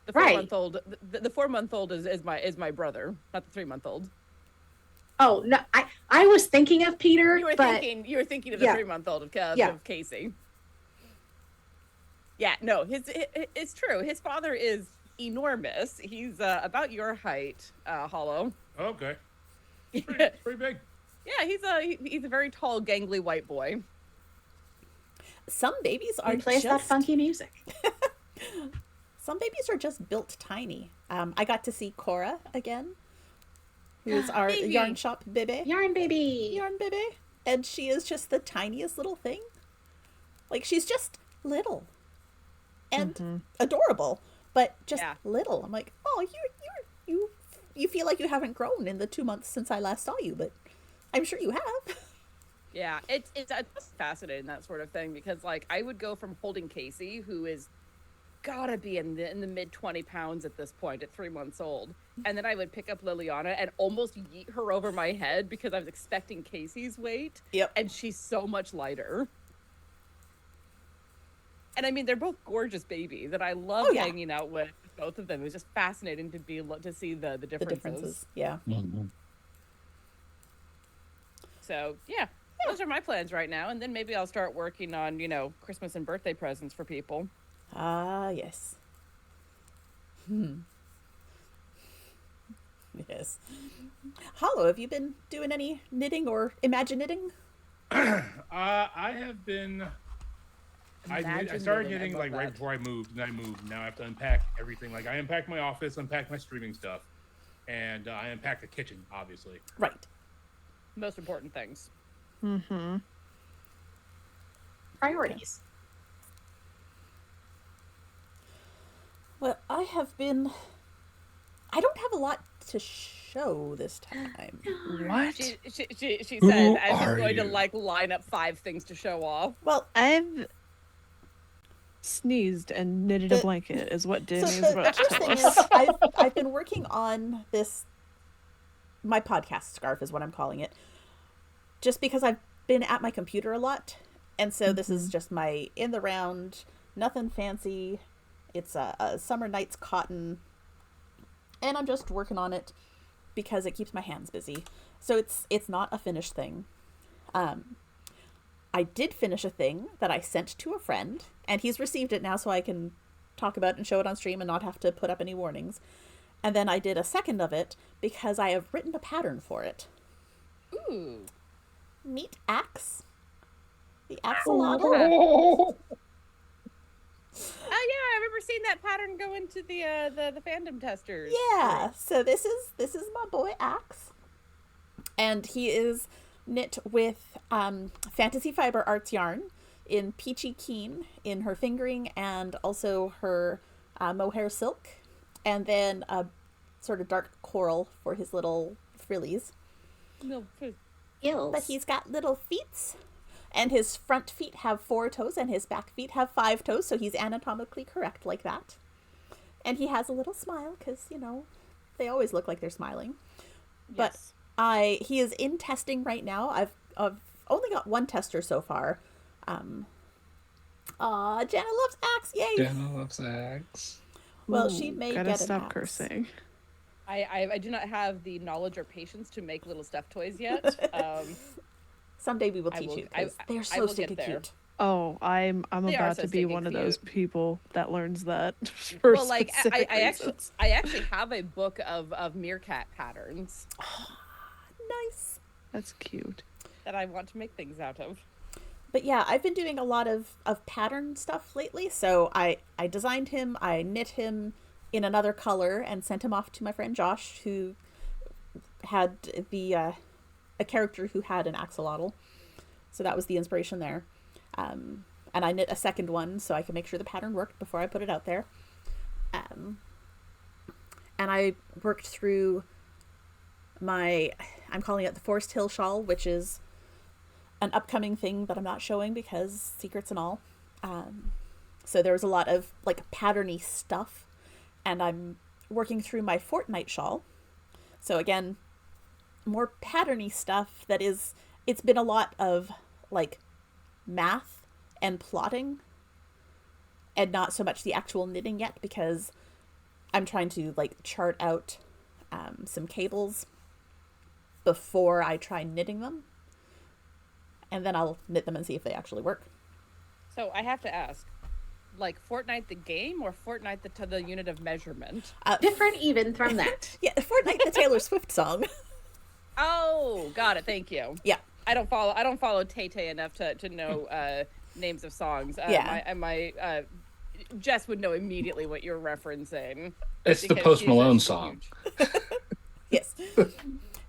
The Right. 4-month-old. The 4-month-old is my brother, not the 3-month-old. Oh no, I was thinking of Peter, You were but thinking of the 3-month-old of Casey. Yeah, no, it's true. His father is enormous. He's about your height, Hollow. Okay. Pretty big. Yeah, he's a very tall, gangly white boy. Some babies are he plays that funky music. Some babies are just built tiny. I got to see Cora again, who's our Baby. yarn shop baby. Yarn baby. Yarn baby. And she is just the tiniest little thing. Like, she's just little. And adorable, but just little. I'm like, oh, you feel like you haven't grown in the 2 months since I last saw you, but I'm sure you have. Yeah, it's fascinating, that sort of thing, because like I would go from holding Casey, who is gotta be in the mid 20 pounds at this point at 3 months old, and then I would pick up Liliana and almost yeet her over my head because I was expecting Casey's weight. Yep. And she's so much lighter. And I mean, they're both gorgeous babies, and I love hanging out with both of them. It was just fascinating to see the differences. The differences, yeah. So yeah, those are my plans right now, and then maybe I'll start working on Christmas and birthday presents for people. Ah, yes. Yes. Hollow, have you been doing any knitting or imagine knitting? I have been. I started knitting like right before I moved, and I moved. Now I have to unpack everything. Like I unpacked my office, unpacked my streaming stuff, and I unpacked the kitchen, obviously. Right. Most important things. Priorities. Well, I don't have a lot to show this time. What? She says, Who I'm are going to you? like line up 5 things to show off. Well, I've sneezed and knitted a blanket, is what Danny is about to first tell thing us. is, I've been working on my podcast scarf is what I'm calling it, just because I've been at my computer a lot, and so this is just my in the round, nothing fancy. It's a summer nights cotton, and I'm just working on it because it keeps my hands busy. So it's not a finished thing. I did finish a thing that I sent to a friend, and he's received it now, so I can talk about it and show it on stream and not have to put up any warnings. And then I did a second of it because I have written a pattern for it. Ooh. Meet Axe. The axolotl. Oh yeah, I remember seeing that pattern go into the fandom testers. Yeah. So this is my boy Axe, and he is knit with Fantasy Fiber Arts yarn in Peachy Keen in her fingering and also her mohair silk, and then a sort of dark coral for his little frillies. No, Skills. But he's got little feet, and his front feet have 4 toes, and his back feet have 5 toes, so he's anatomically correct like that. And he has a little smile, because, you know, they always look like they're smiling. But yes. he is in testing right now. I've only got 1 tester so far. Jenna loves axe, yay! Jenna loves axe. Well, she may gotta get an stop axe. cursing. I do not have the knowledge or patience to make little stuffed toys yet. Someday we will teach you, because they're so will stinking get there. cute. Oh, I'm They are about so to be stinking one of those cute. people that learns that for Well, like specific I reasons. actually have a book of meerkat patterns Nice. That's cute. that I want to make things out of. But yeah, I've been doing a lot of pattern stuff lately. So I designed him, I knit him in another color and sent him off to my friend Josh, who had a character who had an axolotl. So that was the inspiration there. And I knit a second one so I could make sure the pattern worked before I put it out there. And I worked through I'm calling it the Forest Hill shawl, which is an upcoming thing that I'm not showing because secrets and all. So there was a lot of like patterny stuff, and I'm working through my Fortnite shawl. So again, more patterny stuff it's been a lot of like math and plotting and not so much the actual knitting yet, because I'm trying to like chart out some cables before I try knitting them, and then I'll knit them and see if they actually work. So I have to ask, like Fortnite the game or Fortnite the unit of measurement? Different even from that. Yeah, Fortnite the Taylor Swift song. Oh, got it. Thank you. Yeah. I don't follow Tay Tay enough to know names of songs. Yeah. My Jess would know immediately what you're referencing. It's the because Post she's Malone just song. huge. Yes.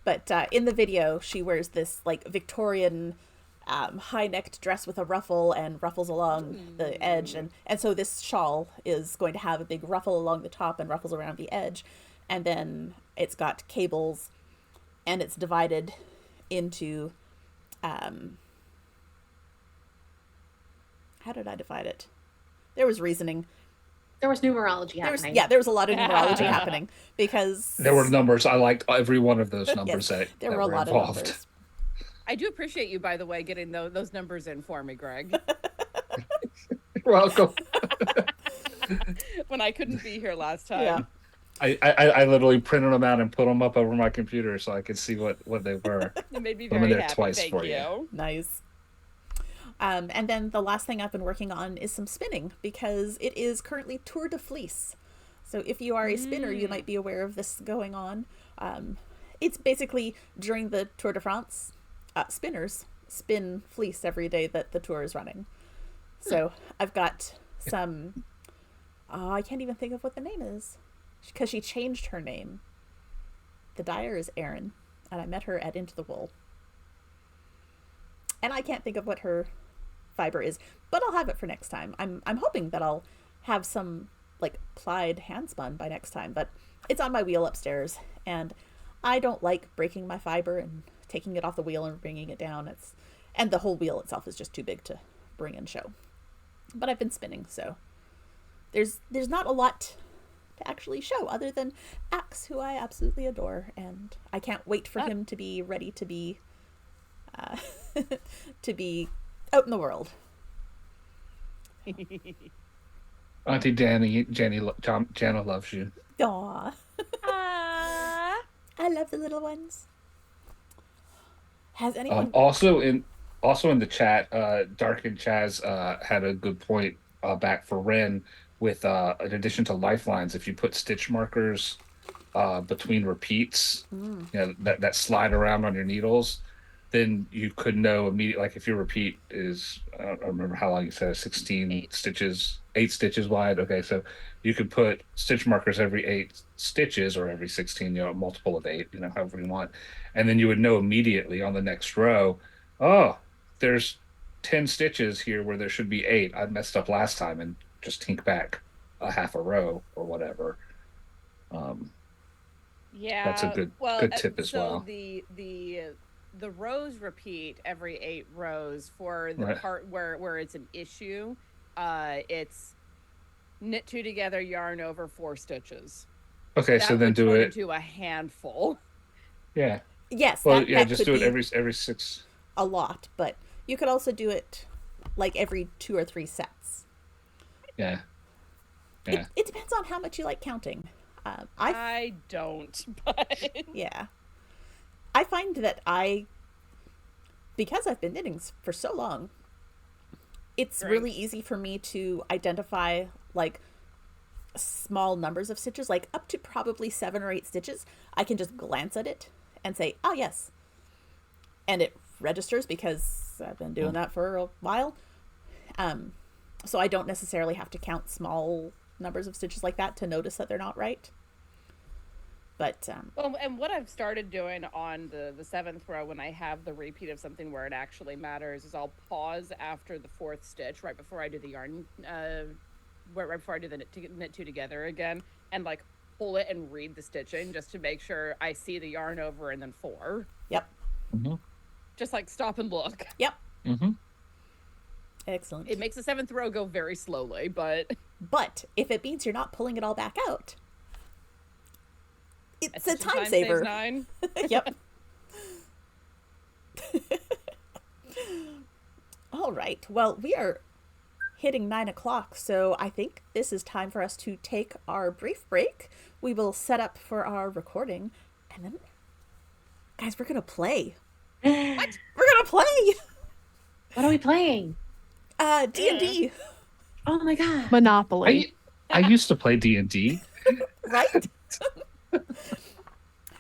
But in the video, she wears this like Victorian high-necked dress with a ruffle and ruffles along the edge, and so this shawl is going to have a big ruffle along the top and ruffles around the edge, and then it's got cables, and it's divided into how did I divide it? There was reasoning. There was numerology happening. There was a lot of numerology happening because There were numbers. I liked every one of those numbers yes, there that were a lot involved. of numbers. I do appreciate you, by the way, getting those numbers in for me, Greg. You're welcome. When I couldn't be here last time. Yeah. I literally printed them out and put them up over my computer so I could see what they were. It made me I'm in very there happy. twice Thank for you. you. Nice. And then the last thing I've been working on is some spinning, because it is currently Tour de Fleece. So if you are a spinner, you might be aware of this going on. It's basically during the Tour de France, spinners spin fleece every day that the tour is running. So I've got some, I can't even think of what the name is, because she changed her name. The dyer is Erin, and I met her at Into the Wool. And I can't think of what her fiber is, but I'll have it for next time. I'm hoping that I'll have some like plied handspun by next time, but it's on my wheel upstairs, and I don't like breaking my fiber and taking it off the wheel and bringing it down. And the whole wheel itself is just too big to bring and show. But I've been spinning, so there's not a lot to actually show other than Axe, who I absolutely adore, and I can't wait for him to be ready to be to be out in the world. Auntie Jana loves you. Aww. Ah. I love the little ones. Has anyone Also in the chat, Dark and Chaz had a good point back for Ren with in addition to lifelines, if you put stitch markers between repeats, you know, that slide around on your needles, then you could know immediately, like if your repeat is, I don't remember how long you said, 16 stitches, 8 stitches wide. Okay, so you could put stitch markers every 8 stitches or every 16, you know, a multiple of 8, you know, however you want. And then you would know immediately on the next row, oh, there's 10 stitches here where there should be 8. I messed up last time, and just tink back a half a row or whatever. Yeah. That's a good tip as so well. The rows repeat every 8 rows for the Right. part where it's an issue. It's knit 2 together, yarn over, 4 stitches. Okay, That so then would do turn it. into a handful. Yeah. Yes, Well, that yeah, just could do it be every 6. a lot, but you could also do it like every 2 or 3 sets. Yeah. Yeah. It depends on how much you like counting. I don't, but Yeah. I find that because I've been knitting for so long, it's Right. really easy for me to identify like small numbers of stitches, like up to probably 7 or 8 stitches. I can just glance at it and say, oh, yes. And it registers because I've been doing that for a while. So I don't necessarily have to count small numbers of stitches like that to notice that they're not right. But well, and what I've started doing on the 7th row when I have the repeat of something where it actually matters is I'll pause after the 4th stitch right before I do the yarn, right before I do the knit 2 together again, and like pull it and read the stitching just to make sure I see the yarn over and then 4. Yep. Mm-hmm. Just like stop and look. Yep. Mm-hmm. Excellent. It makes the 7th row go very slowly, but if it means you're not pulling it all back out, it's a attention time saves saver. 9. Yep. All right. Well, we are hitting 9 o'clock, so I think this is time for us to take our brief break. We will set up for our recording, and then, guys, we're gonna play. What? We're gonna play. What are we playing? D&D. Oh my god. Monopoly. I used to play D&D Right?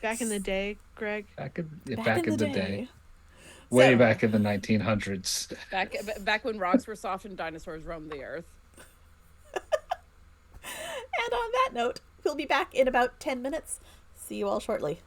Back in the day, Greg. back in the day. So- Way back in the 1900s. Back when rocks were soft and dinosaurs roamed the earth. And on that note, we'll be back in about 10 minutes. See you all shortly.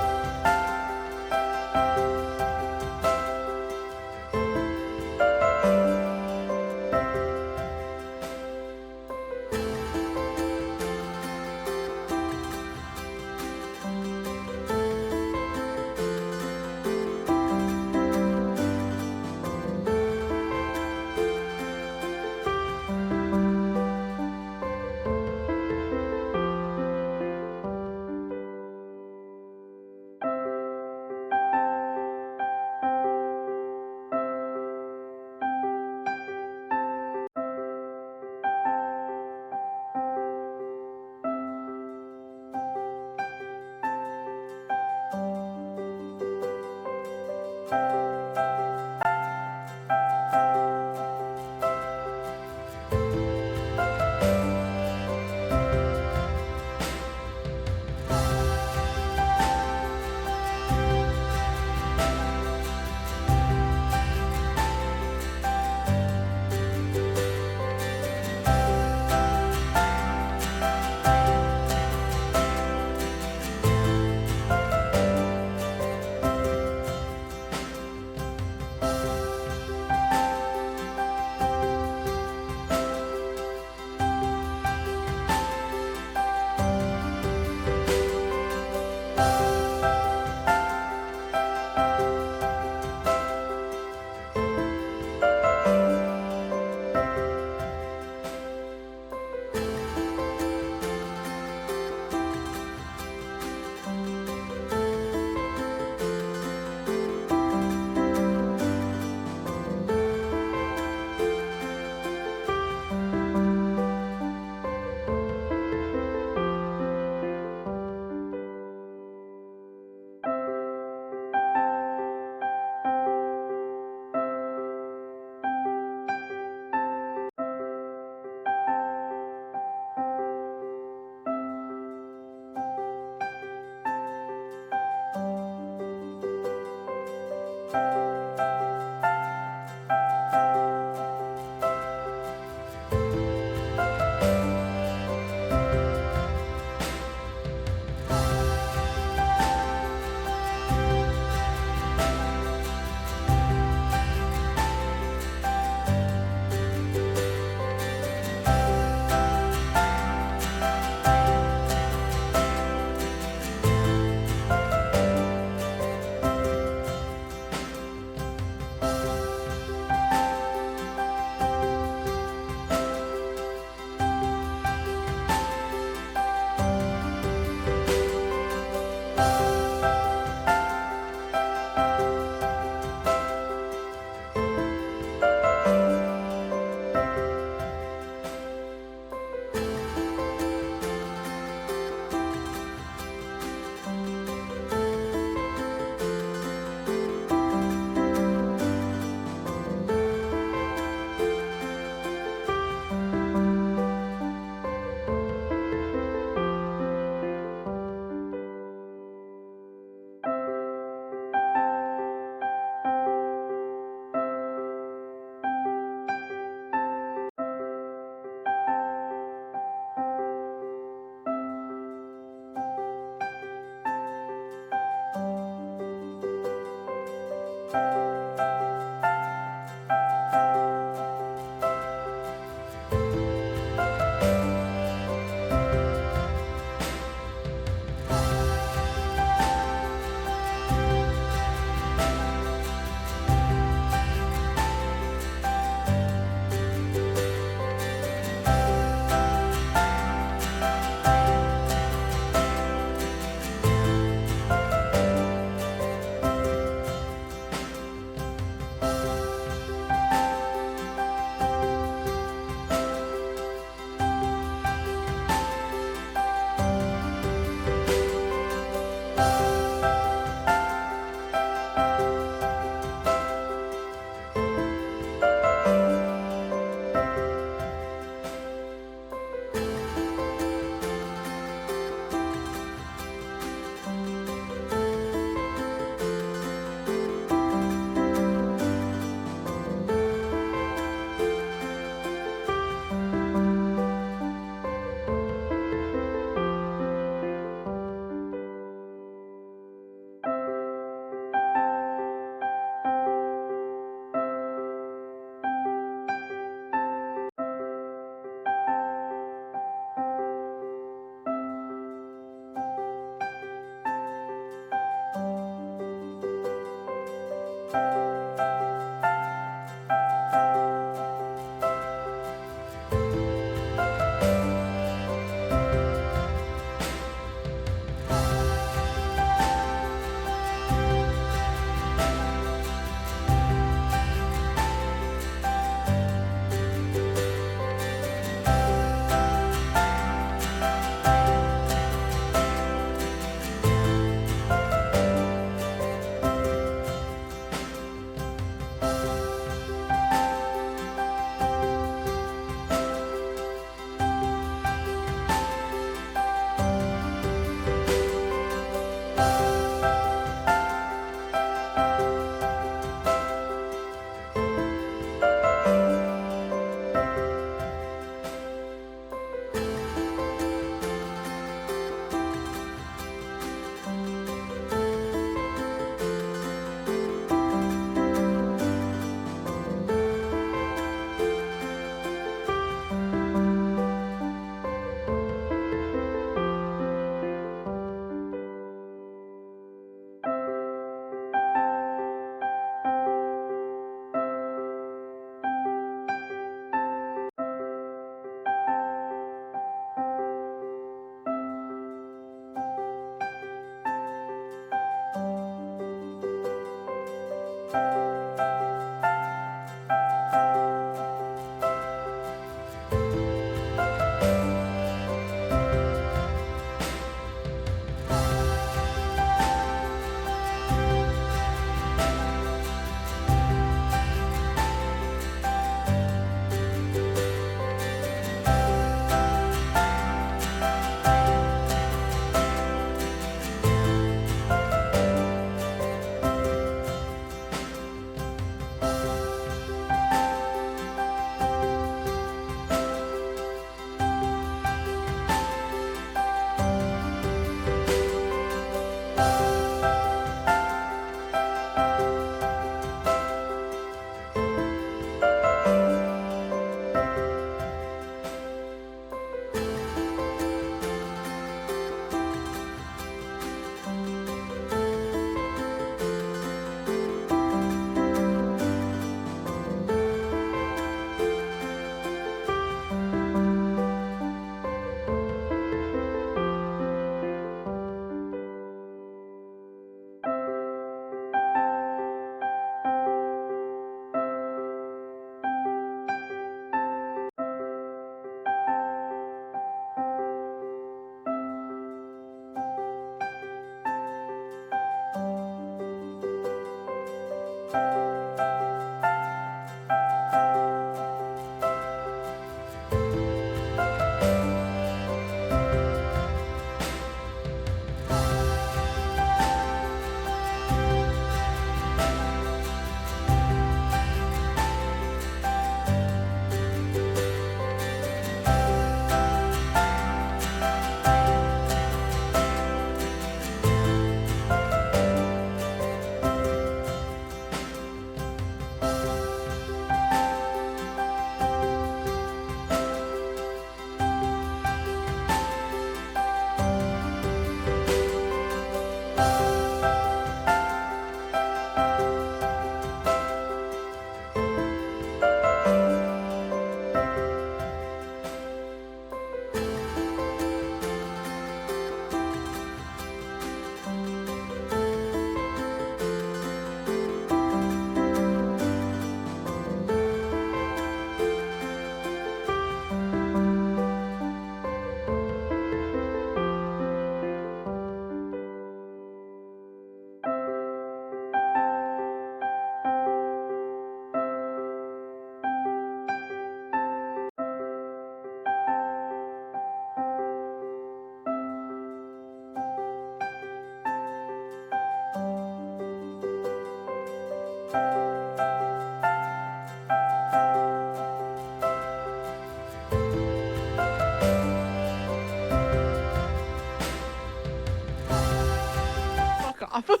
off.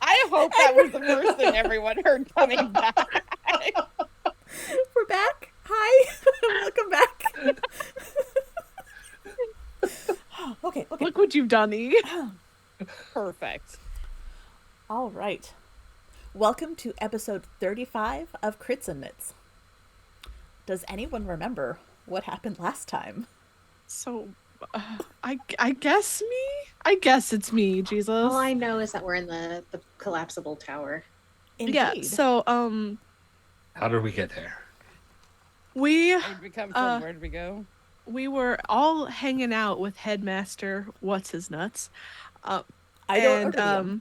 I hope that was the first thing everyone heard coming back. We're back. Hi. Welcome back. Okay. Look what you've done, E. Perfect. All right. Welcome to episode 35 of Crits and Knits. Does anyone remember what happened last time? So, I guess me? I guess it's me, Jesus. All I know is that we're in the collapsible tower. Indeed. Yeah, so, How did we get there? Where did we come from? Where did we go? we were all hanging out with Headmaster What's His Nuts. I don't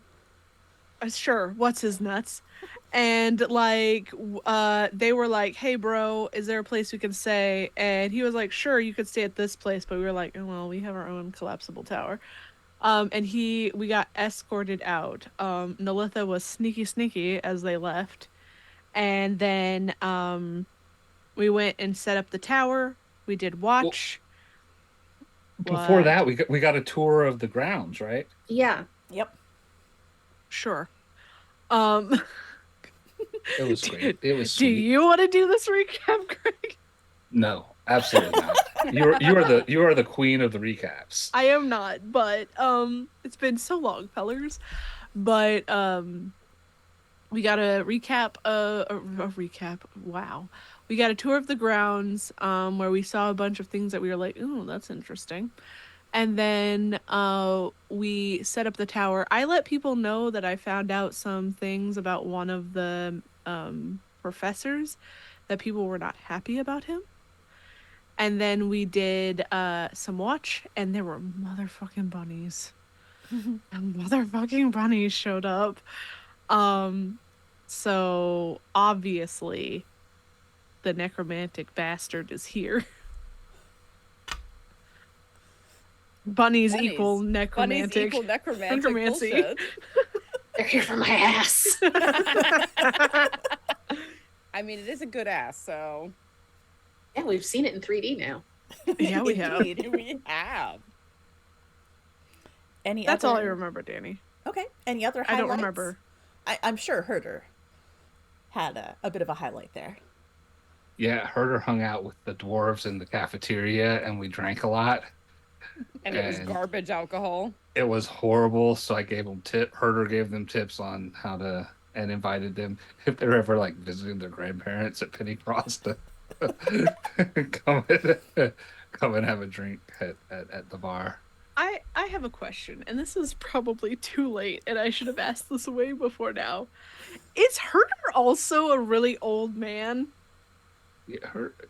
and, sure, What's His Nuts. And like they were like, hey bro, is there a place we can stay? And he was like, sure, you could stay at this place. But we were like, oh, well, we have our own collapsible tower. And we got escorted out. Nalitha was sneaky as they left. And then we went and set up the tower. We did watch. Before that, we got a tour of the grounds, right? Yeah. Yep. Sure. It was great. It was Do sweet. you want to do this recap, Greg? No, absolutely not. You are the queen of the recaps. I am not, but it's been so long, fellers. But we got a recap, a recap. Wow, we got a tour of the grounds, where we saw a bunch of things that we were like, ooh, that's interesting. And then we set up the tower. I let people know that I found out some things about one of the professors that people were not happy about him. And then we did some watch, and there were motherfucking bunnies. And motherfucking bunnies showed up. So obviously the necromantic bastard is here. Bunnies equal necromantic. Bunnies equal necromancy. Necromancy. They're here for my ass. I mean, it is a good ass, so. Yeah, we've seen it in 3D now. Yeah, we have. Indeed. We have. That's all I remember, Danny. Okay. Any other highlights? I don't remember. I'm sure Herder had a bit of a highlight there. Yeah, Herder hung out with the dwarves in the cafeteria, and we drank a lot. And it was garbage alcohol. It was horrible, so I gave them Herder gave them tips on how to, and invited them, if they're ever like visiting their grandparents at Pennycross, to come and have a drink at the bar. I have a question, and this is probably too late, and I should have asked this way before now. Is Herder also a really old man?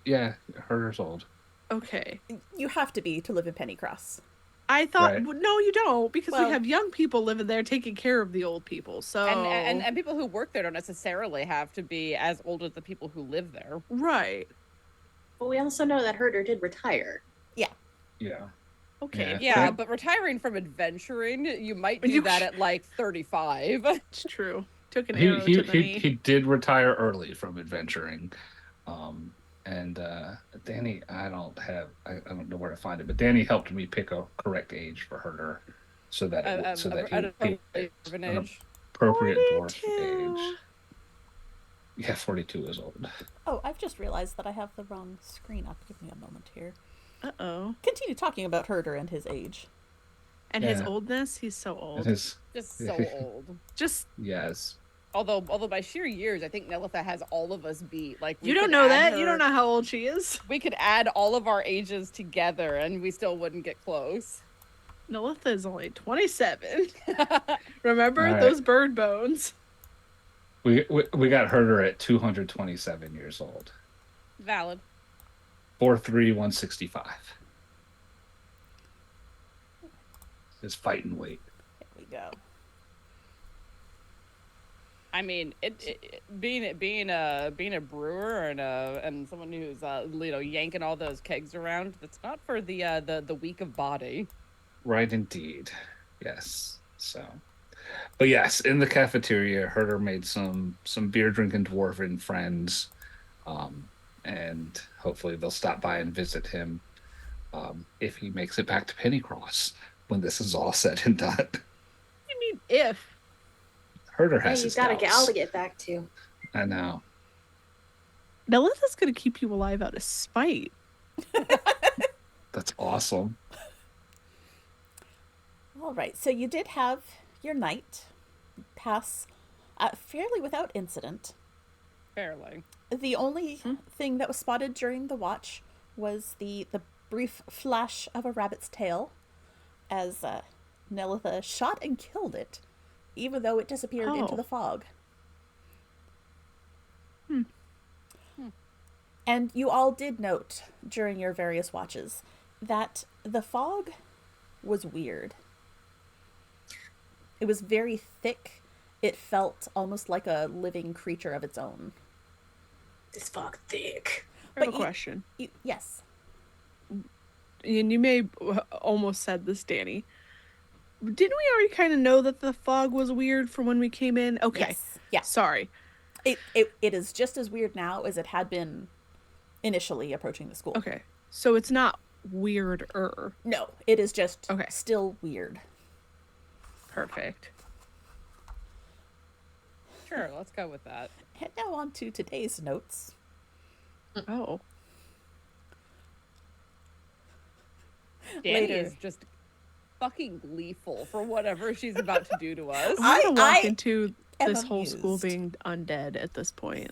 Yeah, Herder's old. Okay. You have to be to live in Pennycross. I thought, Right. No, you don't, because Well- we have young people living there taking care of the old people. So And people who work there don't necessarily have to be as old as the people who live there. right. But we also know that Herder did retire. Yeah. Okay. Yeah, but retiring from adventuring, you might do that at like 35. It's true. Took an arrow to the knee. He did retire early from adventuring. And Danny, I don't know where to find it, but Danny helped me pick a correct age for Herder, so that he An an age. appropriate dwarf 42. age. Yeah, 42 is old. Oh, I've just realized that I have the wrong screen up. Give me a moment here. Uh-oh. Continue talking about Herder and his age. And his Yeah. oldness, he's so old. Just Just so old. Just, yes. Although by sheer years, I think Nelitha has all of us beat. Like we you don't could know add that? her- You don't know how old she is? We could add all of our ages together, and we still wouldn't get close. Nalitha is only 27. Remember? All right. Those bird bones. We got Herder at 227 years old. Valid. 4'3", 165. His fighting weight. There we go. I mean, being a brewer and someone who's yanking all those kegs around, that's not for the weak of body. Right, indeed. Yes. So, but yes, in the cafeteria, Herder made some beer drinking dwarven friends, and hopefully they'll stop by and visit him. if he makes it back to Pennycross when this is all said and done. I mean, if. Herder Hey, has you his got a gal doubts. to get back to. I know. Nelith is going to keep you alive out of spite. That's awesome. All right, so you did have your night pass fairly without incident. Fairly. The only thing that was spotted during the watch was the brief flash of a rabbit's tail as Nelitha shot and killed it, even though it disappeared into the fog. And you all did note during your various watches that the fog was weird. It was very thick. It felt almost like a living creature of its own. This fog thick. I have a question. Yes. And you may almost said this, Danny. Didn't we already kind of know that the fog was weird from when we came in? Okay. Yes. Yeah. Sorry. It is just as weird now as it had been initially approaching the school. Okay. So it's not weirder. No, it is just okay. Still weird. Perfect. Sure, let's go with that. And now on to today's notes. Oh. Danny Later. is just fucking gleeful for whatever she's about to do to us. I'm gonna walk I into this whole amused. school being undead at this point.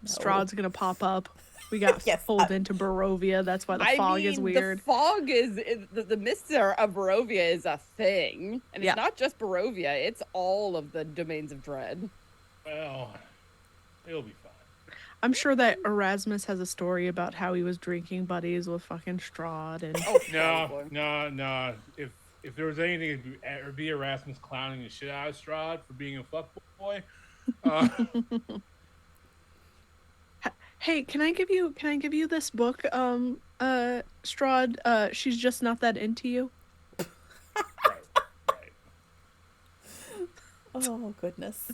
No. Strahd's gonna pop up. We got Yes, pulled into Barovia. That's why the fog is weird. The fog is the mists of Barovia is a thing, and Yeah. it's not just Barovia; it's all of the domains of dread. Well, it'll be fine. I'm sure that Erasmus has a story about how he was drinking buddies with fucking Strahd and Oh No. If there was anything, it'd be Erasmus clowning the shit out of Strahd for being a fuckboy. Hey, can I give you this book, Strahd? She's just not that into you. Right. Oh, goodness.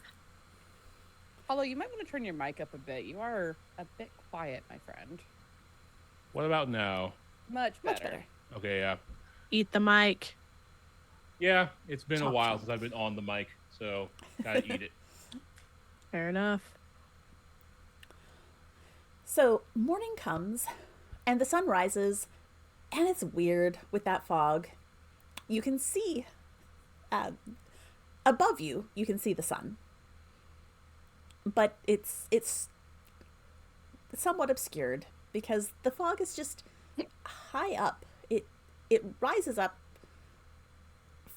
Although you might want to turn your mic up a bit. You are a bit quiet, my friend. What about now? Much better. Okay, yeah. Eat the mic. Yeah, it's been a while since I've been on the mic, so gotta eat it. Fair enough. So morning comes, and the sun rises, and it's weird with that fog. You can see, above you, you can see the sun. But it's somewhat obscured because the fog is just high up. It rises up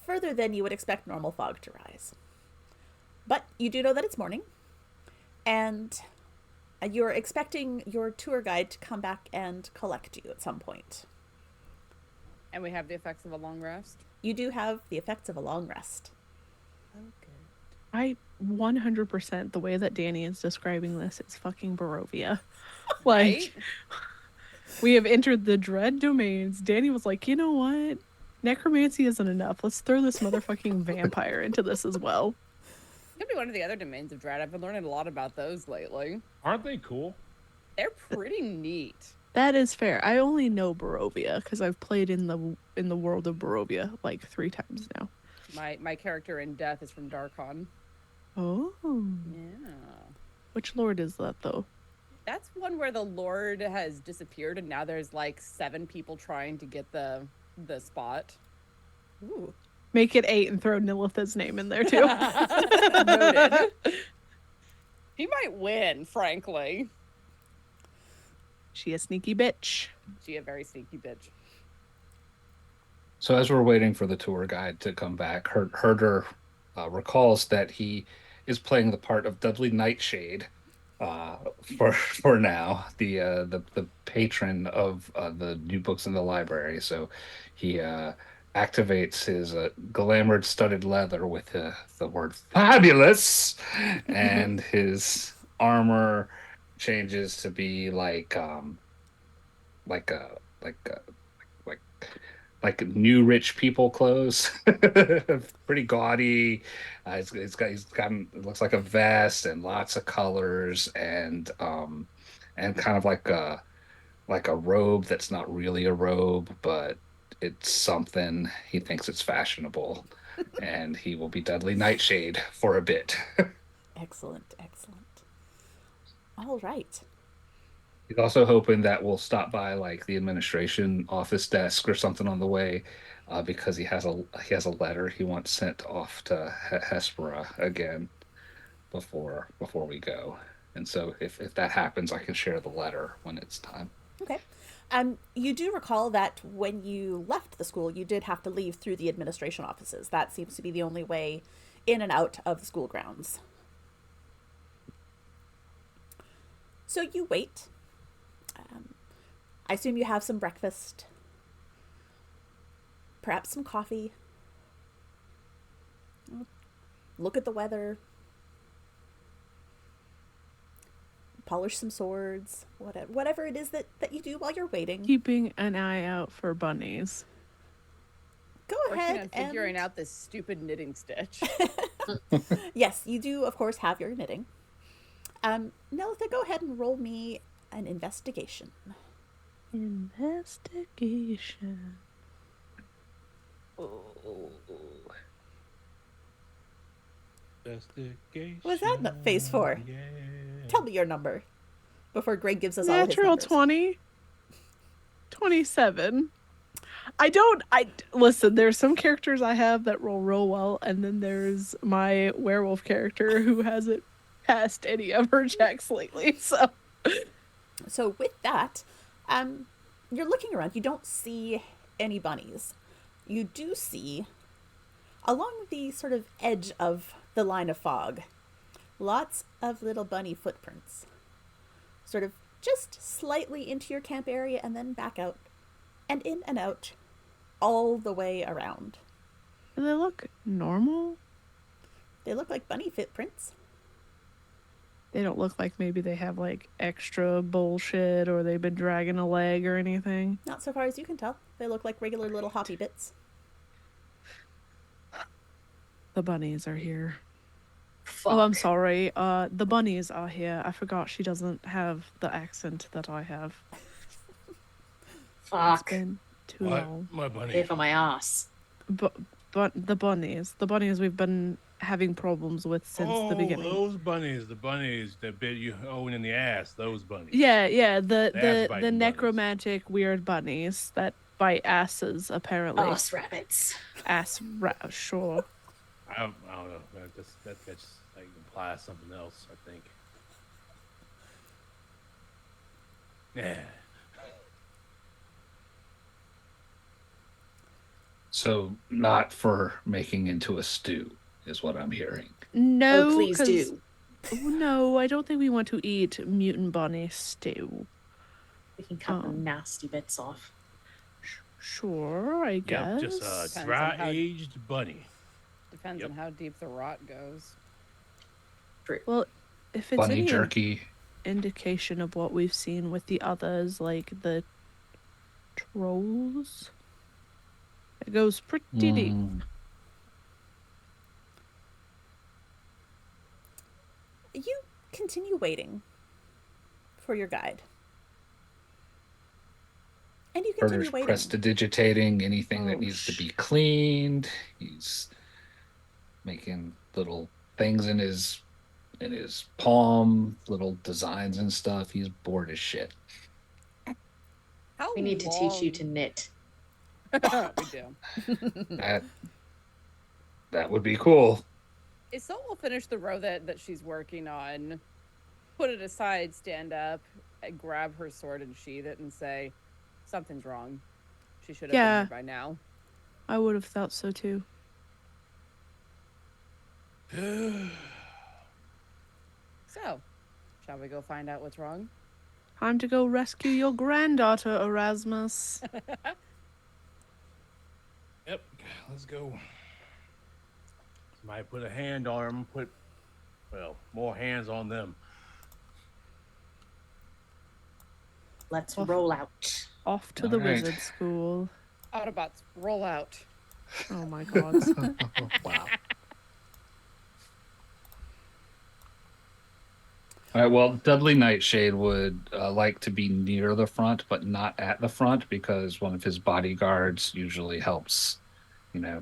further than you would expect normal fog to rise. But you do know that it's morning, and you're expecting your tour guide to come back and collect you at some point. And we have the effects of a long rest. You do have the effects of a long rest. Okay. I 100% the way that Danny is describing this is fucking Barovia. Like, Right? we have entered the dread domains. Danny was like, you know what? Necromancy isn't enough. Let's throw this motherfucking vampire into this as well. Could be one of the other domains of dread. I've been learning a lot about those lately. Aren't they cool? They're pretty neat. That is fair. I only know Barovia because I've played in the world of Barovia like 3 times now. My character in Death is from Darkon. Oh. Yeah. Which lord is that though? That's one where the Lord has disappeared and now there's like 7 people trying to get the spot. Ooh. Make it 8 and throw Nilitha's name in there too. Noted. He might win, frankly. She a sneaky bitch. She a very sneaky bitch. So as we're waiting for the tour guide to come back, Herder recalls that he is playing the part of Dudley Nightshade for now, the patron of the new books in the library. So he activates his glamored studded leather with the word fabulous, and his armor changes to be like new rich people clothes. Pretty gaudy. He's got it looks like a vest and lots of colors and kind of like like a robe that's not really a robe, but it's something. He thinks it's fashionable, and he will be Dudley Nightshade for a bit. Excellent, excellent. All right. He's also hoping that we'll stop by like the administration office desk or something on the way, because he has a letter he wants sent off to Hespera again before we go. And so if that happens, I can share the letter when it's time. Okay. You do recall that when you left the school, you did have to leave through the administration offices. That seems to be the only way in and out of the school grounds. So you wait. I assume you have some breakfast, perhaps some coffee. Look at the weather. Polish some swords. Whatever it is that you do while you're waiting. Keeping an eye out for bunnies. Go Working ahead on and figuring out this stupid knitting stitch. Yes, you do, of course, have your knitting. Nelitha, go ahead and roll me an investigation. Investigation. Investigation. What was that face for? Yeah. Tell me your number before Greg gives us all his Natural numbers. 20. 27. Listen, there's some characters I have that roll real well, and then there's my werewolf character who hasn't passed any of her checks lately, so. So with that, you're looking around. You don't see any bunnies. You do see, along the sort of edge of the line of fog, lots of little bunny footprints. Sort of just slightly into your camp area and then back out. And in and out. All the way around. Do they look normal? They look like bunny footprints. They don't look like maybe they have like extra bullshit or they've been dragging a leg or anything. Not so far as you can tell. They look like regular little hoppy bits. The bunnies are here. Fuck. Oh, I'm sorry. The bunnies are here. I forgot she doesn't have the accent that I have. It's Fuck. been too What? long. My bunny. Pay for my ass. But the bunnies we've been having problems with since the beginning. Those bunnies, the bunnies that bit you own in the ass, those bunnies. Yeah, the Ass-biting bunnies. necromantic weird bunnies that bite asses apparently. Ass rabbits. Sure. I don't know. That just like implies something else, I think. Yeah. So not for making into a stew is what I'm hearing. No, Oh, please 'cause- do. No, I don't think we want to eat mutant bunny stew. We can cut the Oh. nasty bits off. Sure, I guess. Yep, just Depends on dry how- aged bunny. Depends Yep. on how deep the rot goes. Well, if it's Bunny any jerky. indication of what we've seen with the others, like the trolls, it goes pretty deep. Mm, You continue waiting for your guide. And you continue Carter's waiting. prestidigitating anything Oh, that needs to be cleaned. He's making little things in his palm, little designs and stuff. He's bored as shit. How We need to teach you long- to knit. we do. That would be cool. Isol will finish the row that she's working on, put it aside, stand up, and grab her sword and sheath it and say, something's wrong. She should have Yeah. been here by now. I would have thought so too. So, shall we go find out what's wrong? Time to go rescue your granddaughter, Erasmus. Yep, let's go. Might put a hand on them, more hands on them. Let's Off. roll out. Off to the All right. wizard school. Autobots, roll out. Oh my god. Wow. All right. Well, Dudley Nightshade would like to be near the front, but not at the front because one of his bodyguards usually helps,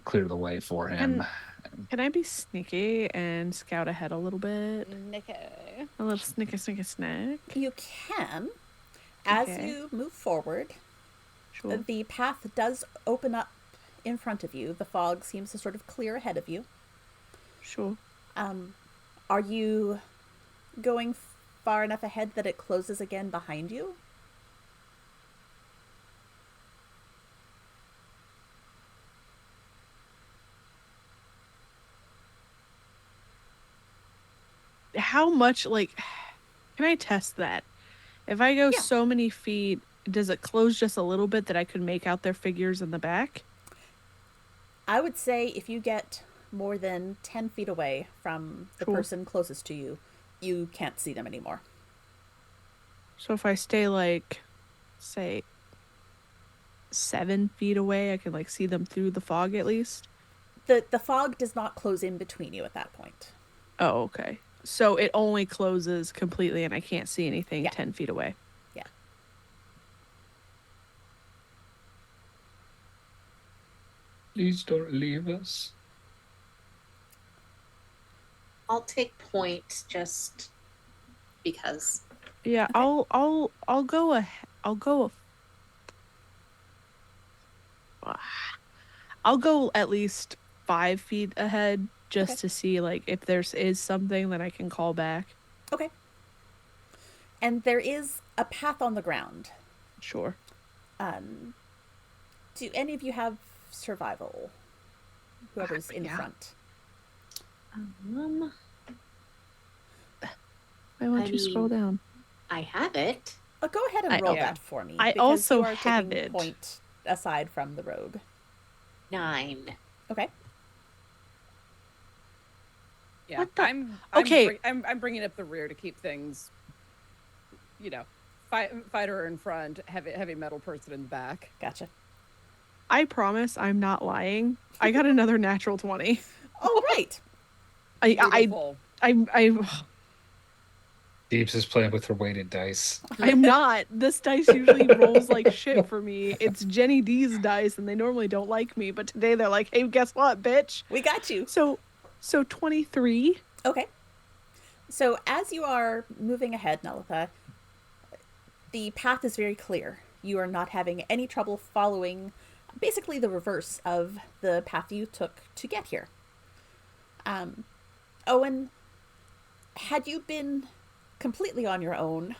clear the way for him. And can I be sneaky and scout ahead a little bit? Nikki. A little snicker, snack. You can. As Okay. you move forward, Sure. the path does open up in front of you. The fog seems to sort of clear ahead of you. Sure. Are you going far enough ahead that it closes again behind you? How much, like, can I test that? If I go Yeah. so many feet, does it close just a little bit that I could make out their figures in the back? I would say if you get more than 10 feet away from the Sure. person closest to you, you can't see them anymore. So if I stay, like, say, 7 feet away, I can, like, see them through the fog at least? The fog does not close in between you at that point. Oh, okay. So it only closes completely and I can't see anything Yeah. 10 feet away. Yeah. Please don't leave us. I'll take point just because. Yeah, I'll go I'll go at least 5 feet ahead just Okay. to see like if is something that I can call back. Okay. And there is a path on the ground. Sure. Do any of you have survival? Whoever's in Yeah. front. Why won't I you scroll mean, down? I have it. Go ahead and I- roll yeah. that for me. I because also you are have taking it. point aside from the rogue. 9. Okay. Yeah, What the- I'm Okay. I'm bringing up the rear to keep things, fighter in front, heavy metal person in the back. Gotcha. I promise I'm not lying. I got another natural 20. Oh, right. Beautiful. I Deeps is playing with her weighted dice. I'm not. This dice usually rolls like shit for me. It's Jenny D's dice and they normally don't like me, but today they're like, "Hey, guess what, bitch?" We got you. So 23. Okay. So as you are moving ahead, Nelitha, the path is very clear. You are not having any trouble following basically the reverse of the path you took to get here. Owen, had you been completely on your own,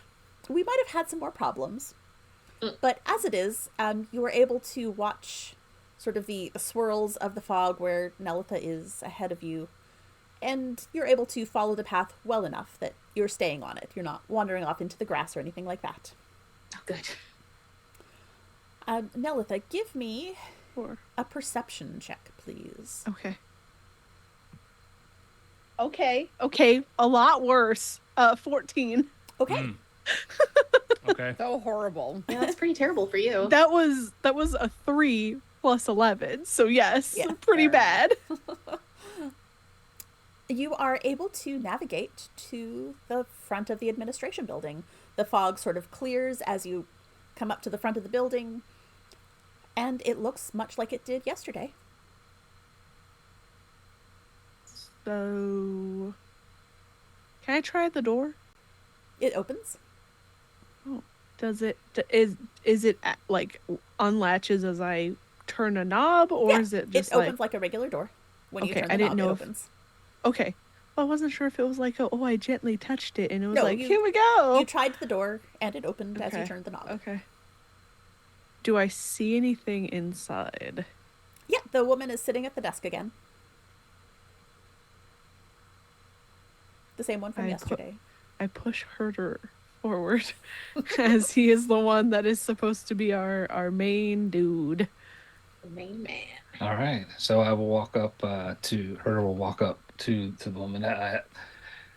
we might have had some more problems. But as it is, you were able to watch sort of the swirls of the fog where Nelitha is ahead of you, and you're able to follow the path well enough that you're staying on it. You're not wandering off into the grass or anything like that. Oh, good. Nelitha, give me Sure. a perception check, please. Okay. Okay. A lot worse. 14. Okay. Mm. Okay. So horrible. Yeah, that's pretty terrible for you. That was a 3 plus 11. So yes, Yeah, pretty fair bad. You are able to navigate to the front of the administration building. The fog sort of clears as you come up to the front of the building, and it looks much like it did yesterday. So can I try the door? It opens. Does it is it like unlatches as I turn a knob, or Yeah, is it just it opens like a regular door. When you Okay, turn the I didn't knob, know it if- opens. okay? Well, I wasn't sure if it was like I gently touched it and it was No, like you- here we go. You tried the door, and it opened as you Okay. turned the knob. Okay. Do I see anything inside? Yeah, the woman is sitting at the desk again. The same one from yesterday. I push Herder forward as he is the one that is supposed to be our main dude. The main man. All right. So I will walk up to her. Will walk up to the woman.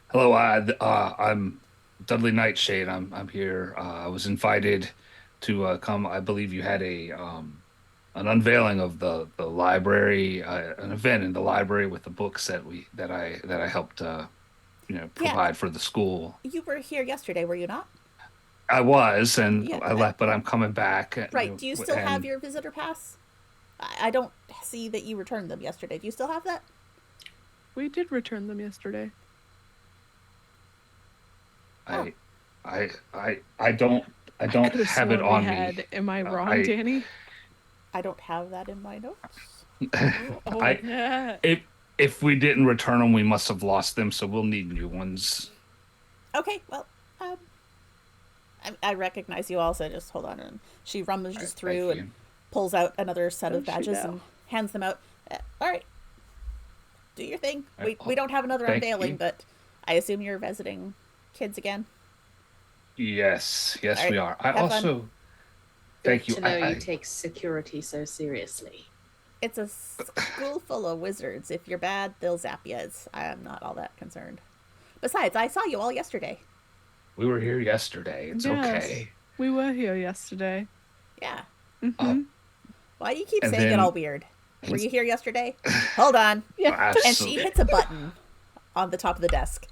Hello. I'm Dudley Nightshade. I'm here. I was invited to come. I believe you had an unveiling of the library, an event in the library with the books that I helped provide for the school. You were here yesterday, were you not? I was, and Yeah, I left, but I'm coming back. Right. Do you still have your visitor pass? I don't see that you returned them yesterday. Do you still have that? We did return them yesterday. I don't have it on me. Am I wrong, Danny? I don't have that in my notes. If we didn't return them, we must have lost them, so we'll need new ones. Okay, well, I recognize you all, so just hold on. And she rummages through and pulls out another set of badges and hands them out. All right, do your thing. We don't have another unveiling, but I assume you're visiting kids again. Yes, right, we are. I also fun. Thank you. To know you take security so seriously. It's a school full of wizards. If you're bad, they'll zap you. I am not all that concerned. Besides, I saw you all yesterday. We were here yesterday. It's okay. We were here yesterday. Yeah. Mm-hmm. Why do you keep saying it all weird? Were you here yesterday? Hold on. Yeah. And she hits a button on the top of the desk.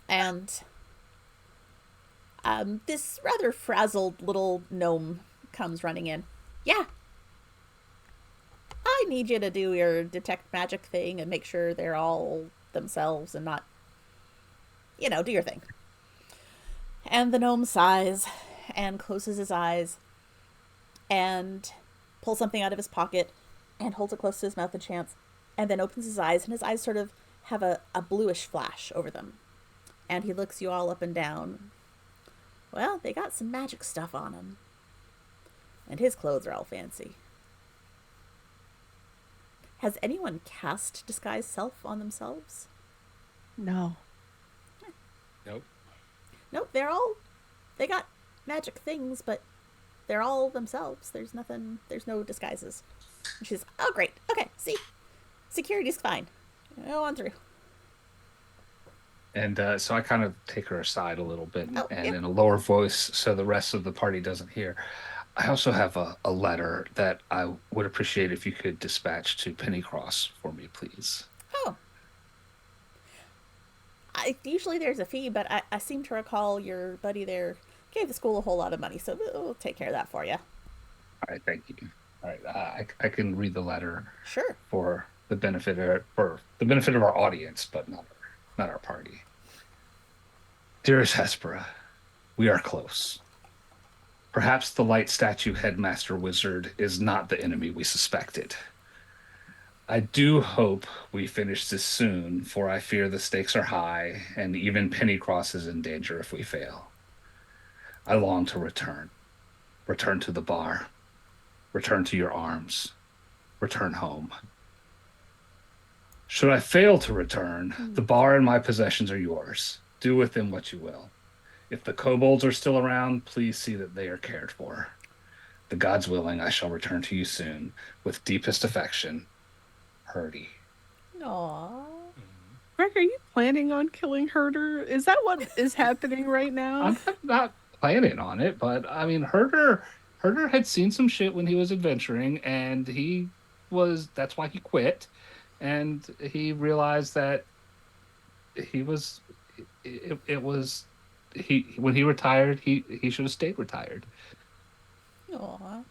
And this rather frazzled little gnome comes running in. Yeah. I need you to do your detect magic thing and make sure they're all themselves and not, do your thing. And the gnome sighs and closes his eyes and pulls something out of his pocket and holds it close to his mouth and chants, and then opens his eyes, and his eyes sort of have a bluish flash over them. And he looks you all up and down. Well, they got some magic stuff on them. And his clothes are all fancy. Has anyone cast Disguise Self on themselves? No. Nope. Nope, they got magic things, but they're all themselves. There's no disguises. And she's, oh great, okay, see? Security's fine. Go on through. And so I kind of take her aside a little bit in a lower voice so the rest of the party doesn't hear. I also have a letter that I would appreciate if you could dispatch to Pennycross for me, please. Oh. Usually there's a fee, but I seem to recall your buddy there gave the school a whole lot of money, so we'll take care of that for you. All right, thank you. All right, I can read the letter. Sure. For the benefit of our audience, but not our party. Dearest Hespera, we are close. Perhaps the light statue headmaster wizard is not the enemy we suspected. I do hope we finish this soon, for I fear the stakes are high, and even Pennycross is in danger if we fail. I long to return to the bar, return to your arms, return home. Should I fail to return, the bar and my possessions are yours. Do with them what you will. If the kobolds are still around, please see that they are cared for. The gods willing, I shall return to you soon. With deepest affection, Herdy. Aww. Greg, are you planning on killing Herder? Is that what is happening right now? I'm not planning on it, but I mean, Herder had seen some shit when he was adventuring, and that's why he quit. And he realized that when he retired, he should have stayed retired. Aww.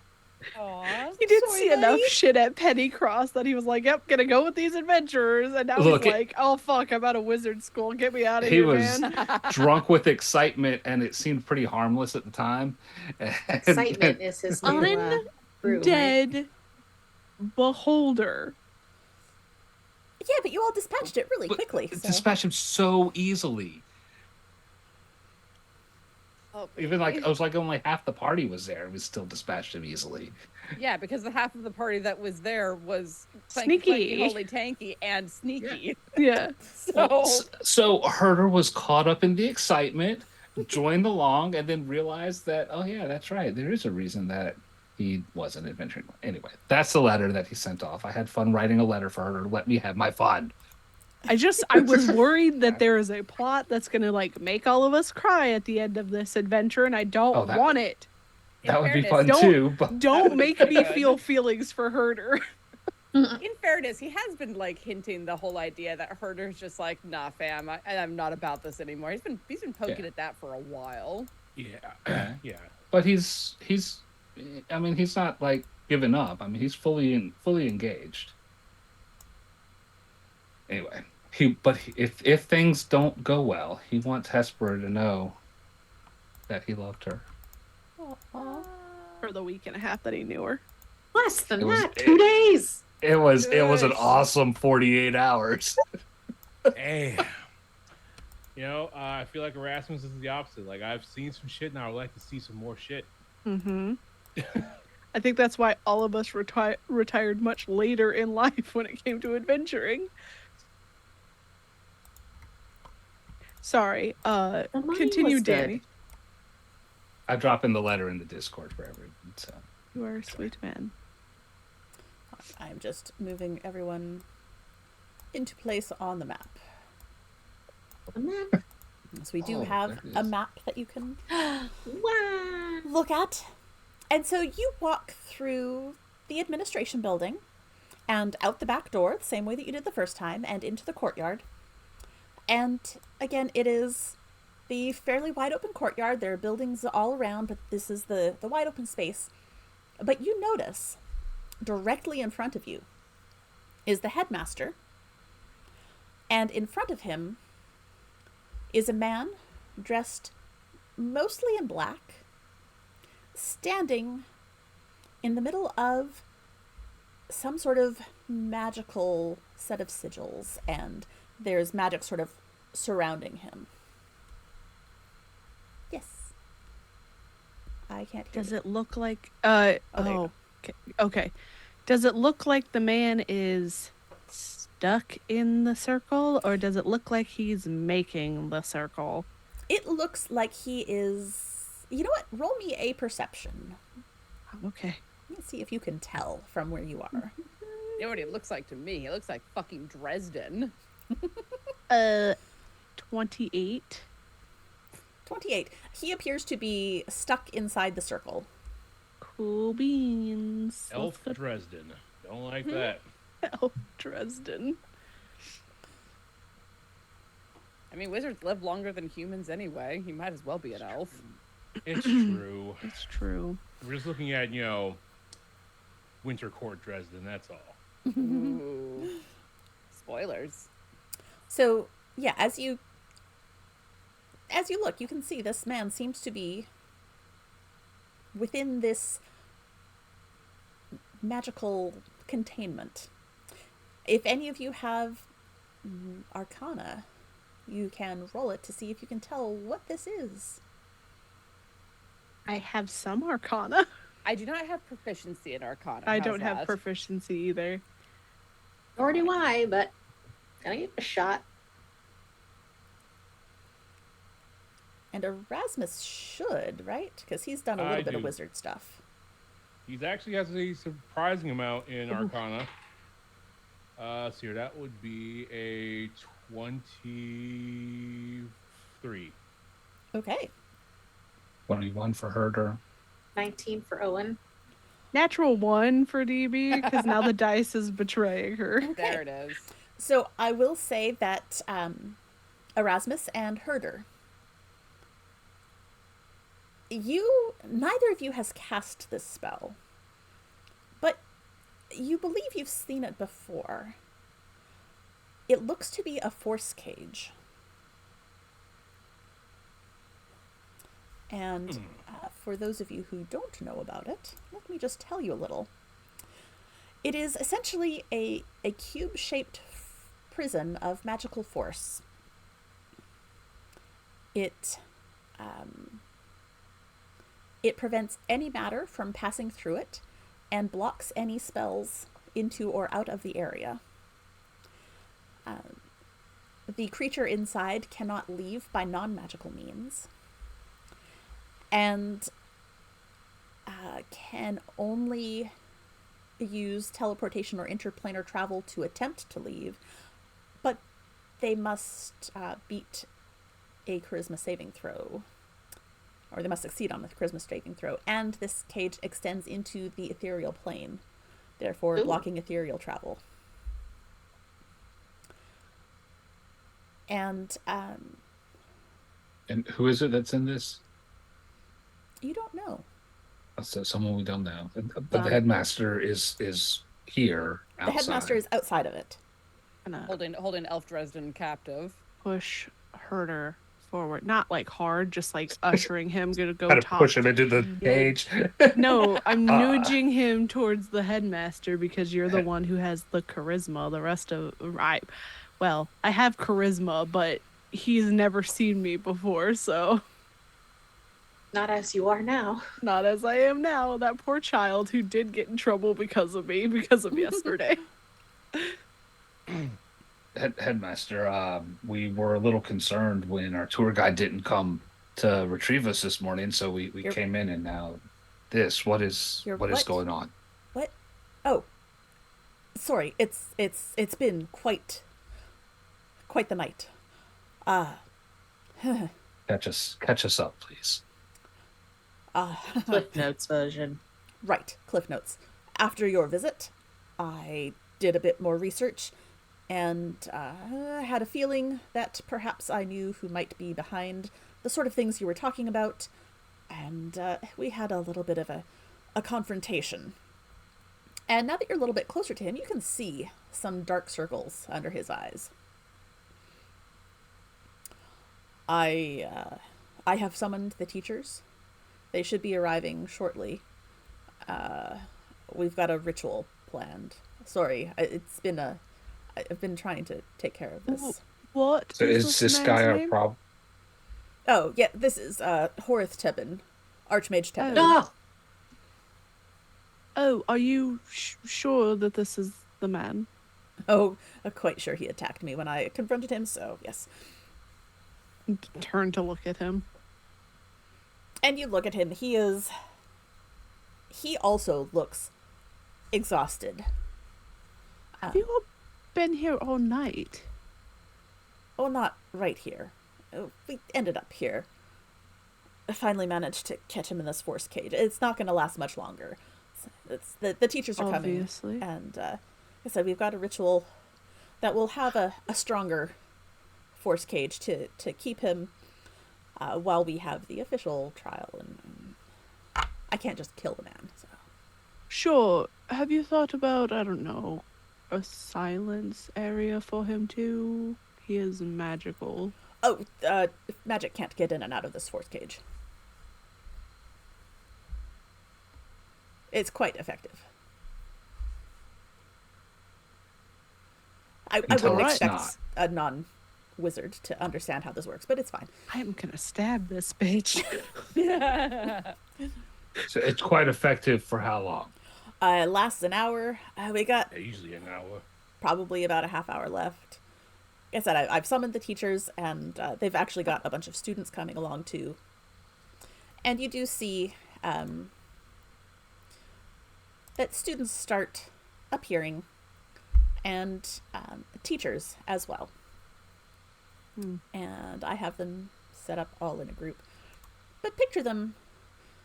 He did see enough shit at Pennycross that he was like, yep, gonna go with these adventurers. And now he's like, oh fuck, I'm at a wizard school. Get me out of here, man. He was drunk with excitement, and it seemed pretty harmless at the time. Excitement is his new undead beholder. Yeah, but you all dispatched it really quickly. Dispatched him so easily. Oh, even I was like only half the party was there. We still dispatched him easily. Yeah, because the half of the party that was there was sneaky, holy tanky, and sneaky. Yeah. So Herder was caught up in the excitement, joined along, and then realized that, oh yeah, that's right. There is a reason that he wasn't adventuring. Anyway, that's the letter that he sent off. I had fun writing a letter for Herder. Let me have my fun. I was worried that there is a plot that's going to make all of us cry at the end of this adventure, and I don't want it. That would be fun too. But don't make me feel feelings for Herder. In fairness, he has been like hinting the whole idea that Herder's just like, nah, fam, I'm not about this anymore. He's been poking at that for a while. Yeah, yeah. But he's I mean, he's not like given up. I mean, he's fully engaged. Anyway, if things don't go well, he wants Hesper to know that he loved her. For the week and a half that he knew her. Less than It was- that. 2 days. It was an Yes. awesome 48 hours. Hey, I feel like Erasmus is the opposite. Like, I've seen some shit, and I would like to see some more shit. Mm-hmm. I think that's why all of us retired much later in life when it came to adventuring. Sorry. The money Continue, was good. Danny. I drop in the letter in the Discord for everyone. So You are a sweet man. I'm just moving everyone into place on the map. The map. So we do Oh, have there it a is. map that you can Wow. look at. And so you walk through the administration building and out the back door, the same way that you did the first time, and into the courtyard. And again, it is the fairly wide open courtyard. There are buildings all around, but this is the wide open space. But you notice directly in front of you is the headmaster. And in front of him is a man dressed mostly in black, standing in the middle of some sort of magical set of sigils, and there's magic sort of surrounding him. Yes. I can't hear Does you. it look like there you go. okay. Does it look like the man is stuck in the circle, or does it look like he's making the circle? It looks like he is... You know what? Roll me a perception. Okay. Let's see if you can tell from where you are. You know what he looks like to me? He looks like fucking Dresden. 28. 28. He appears to be stuck inside the circle. Cool beans. Elf Let's go Dresden. Don't like that. Elf Dresden. I mean, wizards live longer than humans anyway. He might as well be an elf. It's true. It's true. We're just looking at, Winter Court Dresden, that's all. Ooh. Spoilers. So, yeah, as you look, you can see this man seems to be within this magical containment. If any of you have Arcana, you can roll it to see if you can tell what this is. I have some Arcana. I do not have proficiency in Arcana. I How's don't have that? proficiency either. Nor do I, but gonna give it a shot. And Erasmus should, right? Because he's done a I little bit of do. wizard stuff. He actually has a surprising amount in Arcana. So here, that would be a 23. Okay. 21 for Herder. 19 for Owen. Natural 1 for DB, because now the dice is betraying her. There it is. So I will say that Erasmus and Herder, neither of you has cast this spell, but you believe you've seen it before. It looks to be a force cage. And for those of you who don't know about it, let me just tell you a little. It is essentially a cube-shaped prison of magical force. It prevents any matter from passing through it and blocks any spells into or out of the area. The creature inside cannot leave by non-magical means, and can only use teleportation or interplanar travel to attempt to leave, but they must beat a charisma saving throw, or they must succeed on the charisma saving throw, and this cage extends into the ethereal plane. therefore Ooh. blocking ethereal travel. And And who is it that's in this? you don't know. So someone we don't know. But the Um, headmaster is here The headmaster outside. is outside of it. Gonna Holding Elf Dresden captive. push Herder forward. Not like hard, just like ushering him to go Kind of talk. push him into the cage. No, I'm Ah. nudging him towards the headmaster because you're the one who has the charisma. The rest of well, I have charisma, but he's never seen me before, so Not as you are now. not as I am now. That poor child who did get in trouble because of me, because of yesterday. Headmaster, we were a little concerned when our tour guide didn't come to retrieve us this morning, so we came in, and now what is what? going on? What? Oh, sorry. It's been quite the night. Catch us up, please. Cliff Notes version. Right, Cliff Notes. After your visit, I did a bit more research and had a feeling that perhaps I knew who might be behind the sort of things you were talking about, and we had a little bit of a confrontation. And now that you're a little bit closer to him, you can see some dark circles under his eyes. I have summoned the teachers. They should be arriving shortly. We've got a ritual planned. Sorry, I've been trying to take care of this. What? So is this man's guy our name? problem? Oh, yeah, this is Horith Tebben, Archmage Tebben. Ah! Oh, are you sure that this is the man? Oh, I'm quite sure he attacked me when I confronted him, so yes. Turn to look at him. And you look at him, he also looks exhausted. Have you all been here all night? Oh, not right here. We ended up here. I finally managed to catch him in this force cage. It's not going to last much longer. The teachers are Obviously. coming. And like I said, we've got a ritual that will have a stronger force cage to keep him while we have the official trial. And I can't just kill the man. So. Sure. Have you thought about, I don't know, a silence area for him too? He is magical. Oh, magic can't get in and out of this force cage. It's quite effective. I wouldn't it's expect not. a non-wizard to understand how this works, but it's fine. I'm gonna stab this bitch. So it's quite effective for how long? It lasts an hour. We got Yeah, usually an hour. probably about a half hour left. Like I said, I've summoned the teachers, and they've actually got a bunch of students coming along too. And you do see that students start appearing, and teachers as well. And I have them set up all in a group. But picture them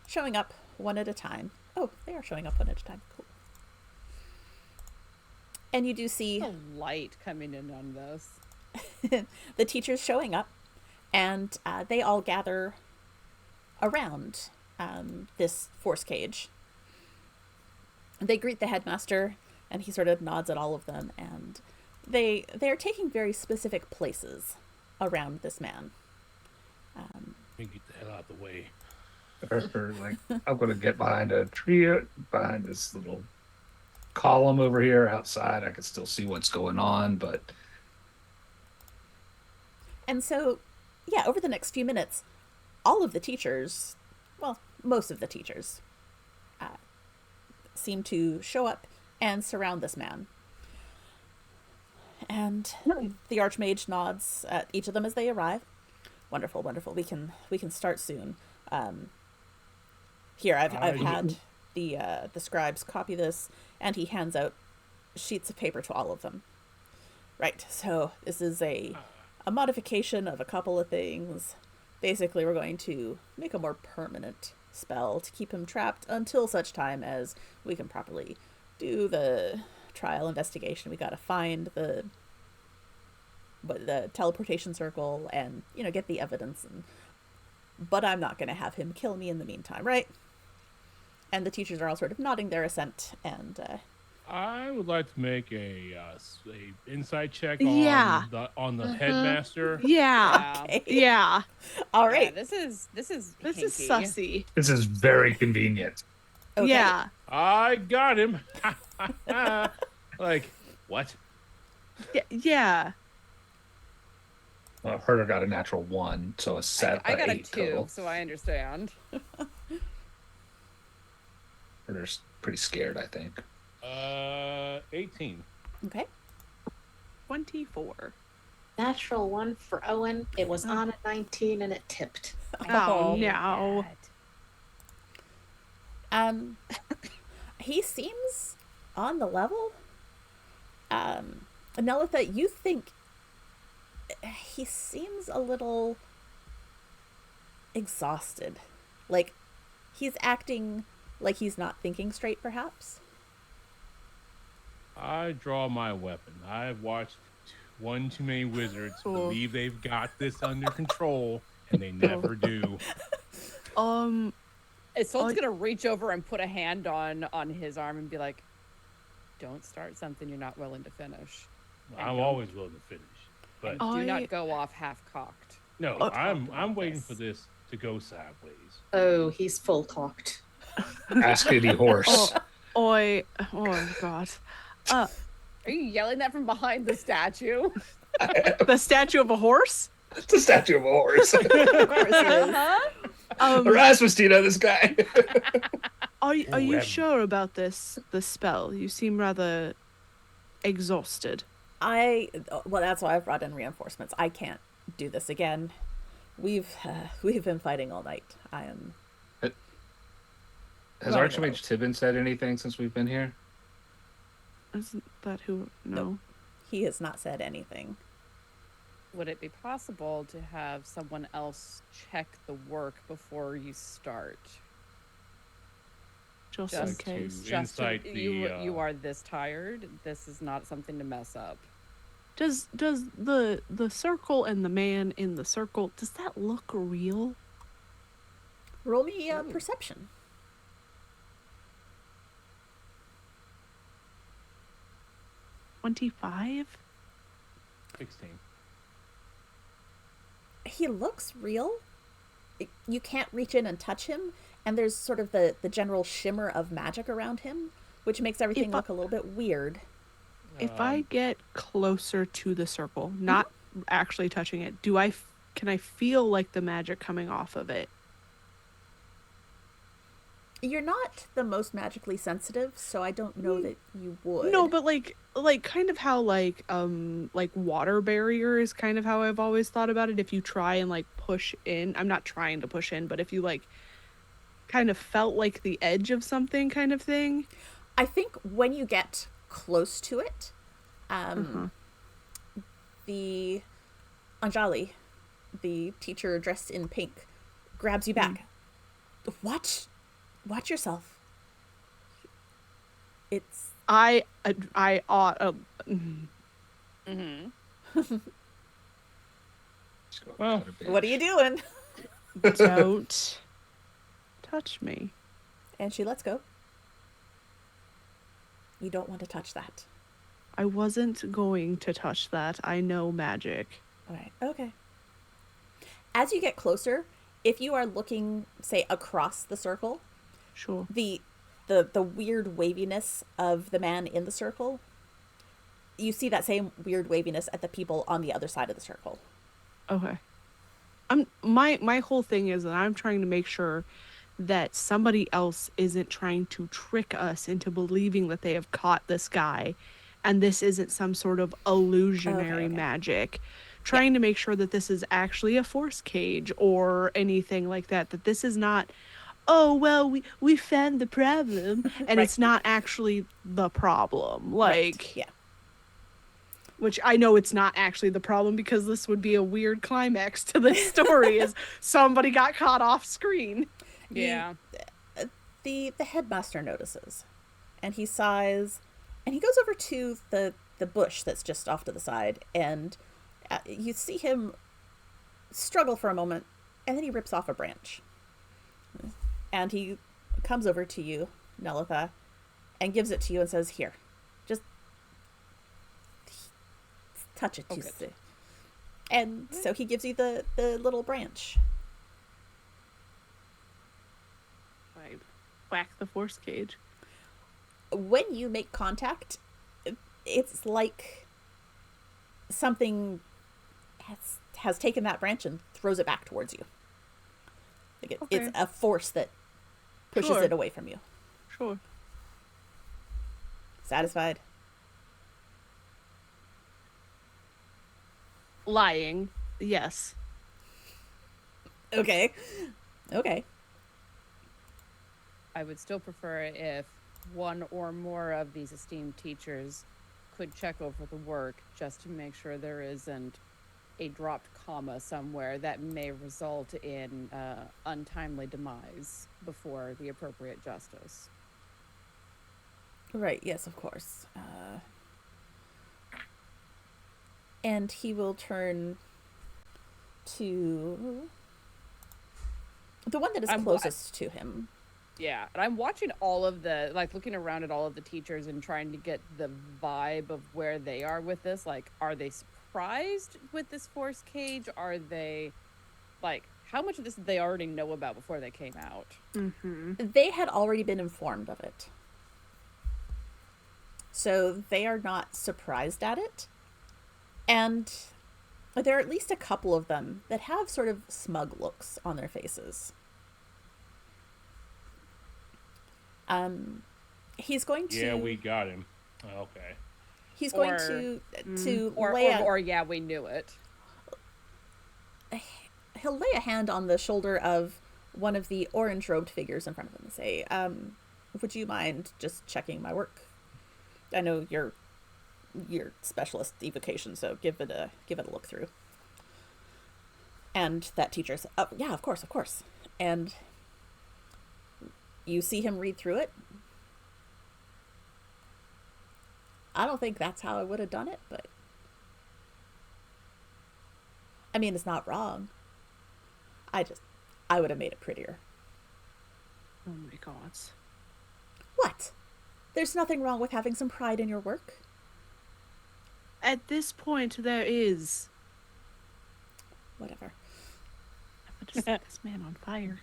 showing up one at a time. Oh, they are showing up one at a time. Cool. And you do see A light coming in on this. the teachers showing up, and they all gather around this force cage. They greet the headmaster, and he sort of nods at all of them, and they're taking very specific places around this man. Let me get the hell out of the way. Or like, I'm going to get behind a tree, behind this little column over here outside. I can still see what's going on, but And so, yeah, over the next few minutes, all of the teachers, well, most of the teachers, seem to show up and surround this man. And the Archmage nods at each of them as they arrive. Wonderful, wonderful. We can start soon. Here, I've had the scribes copy this, and he hands out sheets of paper to all of them. Right, so this is a modification of a couple of things. Basically, we're going to make a more permanent spell to keep him trapped until such time as we can properly do the trial investigation. We gotta find the teleportation circle and, you know, get the evidence. But I'm not gonna have him kill me in the meantime, right? And the teachers are all sort of nodding their assent, and I would like to make a insight check Yeah. on the headmaster. Yeah. okay. Yeah. All Yeah, right. this is This is hinky. sussy. This is very convenient. Okay. Yeah. I got him. Like, what? Yeah. Well, Herder got a natural 1, so a set. I got a 8 2, total. so I understand. Herder's pretty scared, I think. 18. Okay. 24. Natural 1 for Owen. It was on at 19 and it tipped. Oh, hate no. that. He seems on the level. Nelitha, you think he seems a little exhausted. Like, he's acting like he's not thinking straight, perhaps. I draw my weapon. I've watched one too many wizards believe they've got this under control, and they never do. Isolde's gonna reach over and put a hand on his arm and be like, "Don't start something you're not willing to finish. I'm always willing to finish, but Do not go off half-cocked." no, I'm waiting for this to go sideways. Oh, he's full cocked. Ask Eddie Horse. Oh God. Are you yelling that from behind the statue? The statue of a horse? It's a statue of a horse. Of course it is. Erasmus, do you know this guy? Are you sure about this spell? You seem rather exhausted. Well, that's why I've brought in reinforcements. I can't do this again. We've been fighting all night. I am. Has Archmage Tibin said anything since we've been here? Isn't that who? No. Nope. He has not said anything. Would it be possible to have someone else check the work before you start? Just in case. Insight you are this tired. This is not something to mess up. Does the circle and the man in the circle, does that look real? Roll me perception. 25? 16. He looks real. You can't reach in and touch him, and there's sort of the general shimmer of magic around him, which makes everything look a little bit weird. If I get closer to the circle, not actually touching it, can I feel like the magic coming off of it? You're not the most magically sensitive, so I don't know that you would. No, but like kind of how like water barrier is kind of how I've always thought about it. If you try and like push in, I'm not trying to push in, but if you like kind of felt like the edge of something kind of thing. I think when you get close to it, the Anjali, the teacher dressed in pink, grabs you back. Watch yourself. It's I ought. Well, what are you doing? Don't touch me. And she lets go. You don't want to touch that. I wasn't going to touch that. I know magic. All right. Okay. As you get closer, if you are looking, say, across the circle, Sure. the weird waviness of the man in the circle, you see that same weird waviness at the people on the other side of the circle. Okay. My whole thing is that I'm trying to make sure that somebody else isn't trying to trick us into believing that they have caught this guy and this isn't some sort of illusionary magic. Trying to make sure that this is actually a force cage or anything like that, that this is not, oh, well, we found the problem and it's not actually the problem. Like, yeah. Which I know it's not actually the problem because this would be a weird climax to this story is somebody got caught off screen. Yeah. The headmaster notices and he sighs, and he goes over to the bush that's just off to the side, and you see him struggle for a moment, and then he rips off a branch. And he comes over to you, Nelitha, and gives it to you and says, "Here, just touch it, you see." And so he gives you the little branch. I whack the force cage. When you make contact, it's like something has taken that branch and throws it back towards you. Like it's a force that pushes it away from you. Sure. Satisfied? Lying. Yes. Okay. Okay. I would still prefer if one or more of these esteemed teachers could check over the work just to make sure there isn't a dropped comma somewhere that may result in untimely demise before the appropriate justice. Right, yes, of course. And he will turn to the one that is closest to him. Yeah, and I'm watching all of the, like, looking around at all of the teachers and trying to get the vibe of where they are with this. Like, are they surprised with this force cage? Are they, like, how much of this did they already know about before they came out? Mm-hmm. They had already been informed of it. So they are not surprised at it. And there are at least a couple of them that have sort of smug looks on their faces. He's going to... Yeah, we got him. Okay. He's going to lay or yeah, we knew it. He'll lay a hand on the shoulder of one of the orange-robed figures in front of him and say, would you mind just checking my work? I know you're specialist evocation, so give it a look through. And that teacher said, "Oh, yeah, of course. And you see him read through it. I don't think that's how I would have done it, but I mean, it's not wrong. I would have made it prettier." Oh my gods. What? There's nothing wrong with having some pride in your work. At this point, there is. Whatever. I'm gonna set this man on fire.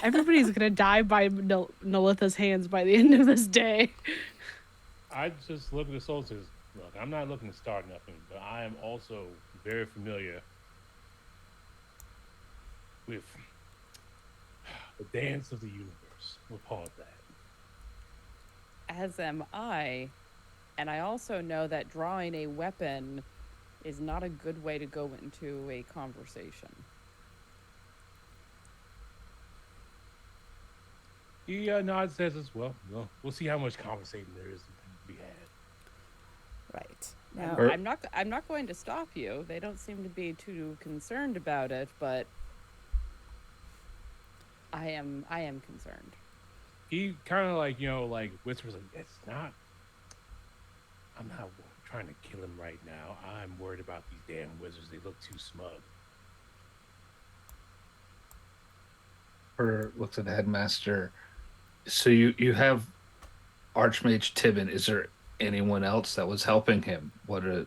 Everybody's gonna die by Nelitha's hands by the end of this day. I just look at the soul and says, look, I'm not looking to start nothing, but I am also very familiar with the dance of the universe. We'll call it that. As am I. And I also know that drawing a weapon is not a good way to go into a conversation. He nods, says as well. We'll see how much conversating there is to be had. Right. Now, I'm not going to stop you. They don't seem to be too concerned about it, but I am concerned. He kind of like whispers like, I'm not trying to kill him right now. I'm worried about these damn wizards. They look too smug. Her looks at the headmaster. So you have Archmage Tibin. Is there anyone else that was helping him? Was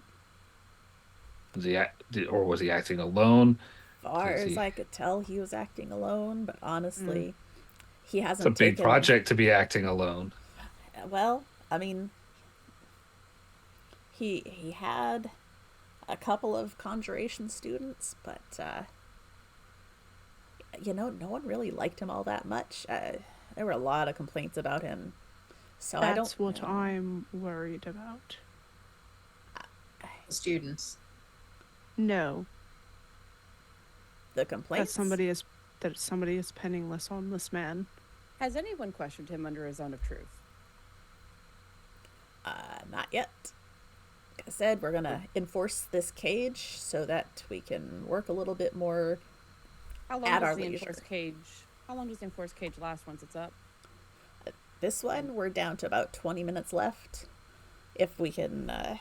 he acting alone? Far as I could tell, he was acting alone, but honestly, he hasn't. It's a big project to be acting alone. Well, I mean, he had a couple of conjuration students, but no one really liked him all that much. There were a lot of complaints about him, so that's what I'm worried about. Students. No. The complaints? That somebody is penniless on this man. Has anyone questioned him under a zone of truth? Not yet. Like I said, we're gonna enforce this cage so that we can work a little bit more at our leisure. How long does the enforced cage last once it's up? This one, we're down to about 20 minutes left. If we can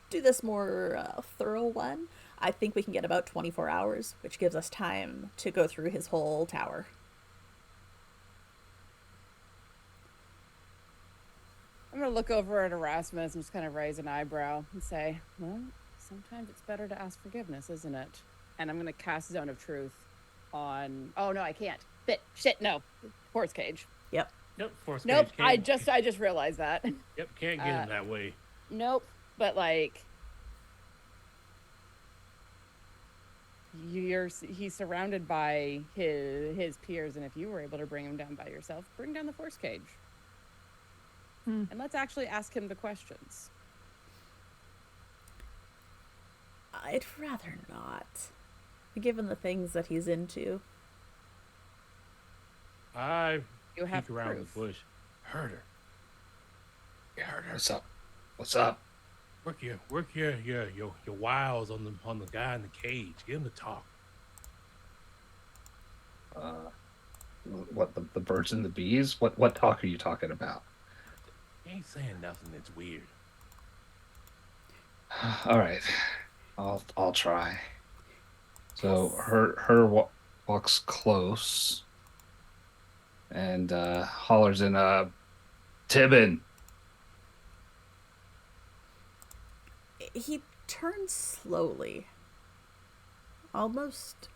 do this more thorough one, I think we can get about 24 hours, which gives us time to go through his whole tower. I'm gonna look over at Erasmus and just kind of raise an eyebrow and say, well, sometimes it's better to ask forgiveness, isn't it? And I'm gonna cast Zone of Truth on... Oh, no, I can't. Shit, no. Force Cage. Yep. Yep. Force Nope, cage can't- I just realized that. Yep, can't get him that way. Nope, but like... He's surrounded by his peers, and if you were able to bring him down by yourself, bring down the Force Cage. And let's actually ask him the questions. I'd rather not, given the things that he's into. I You have peek around proof. the bush. Heard her. Yeah, heard her. What's up? What's up? Work your wiles on the guy in the cage. Get him to talk. What the birds and the bees? What talk are you talking about? He ain't saying nothing that's weird. All right, I'll try. So her walks close and hollers in Tibbin. He turns slowly. Almost.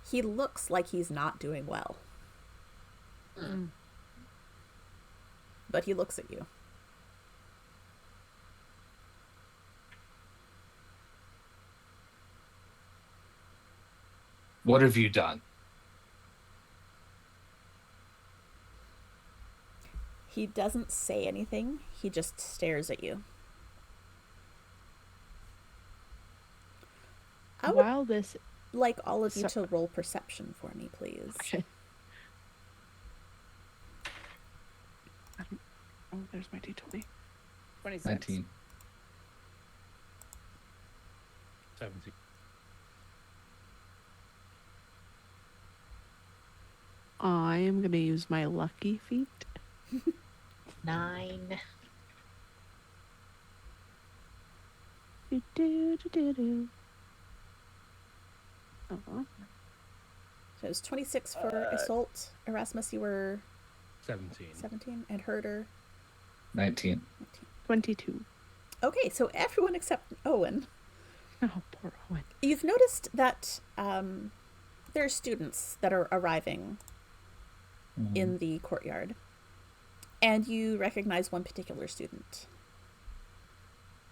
He looks like he's not doing well. But he looks at you. What have you done? He doesn't say anything. He just stares at you. I would While this... like all of you So- to roll perception for me, please. Okay. Oh, there's my D20. 26. 19. 17. I am going to use my lucky feet. 9. Do-do-do-do-do. Uh-huh. So it was 26 for Assault. Erasmus, you were 17. 17. And Herder, 19. 19. 22. Okay, so everyone except Owen. Oh, poor Owen. You've noticed that there are students that are arriving in the courtyard. And you recognize one particular student.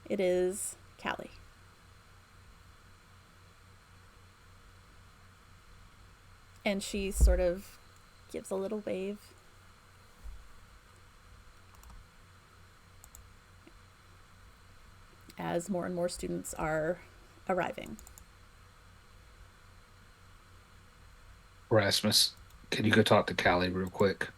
It is Callie. And she sort of gives a little wave. As more and more students are arriving. Erasmus, can you go talk to Callie real quick?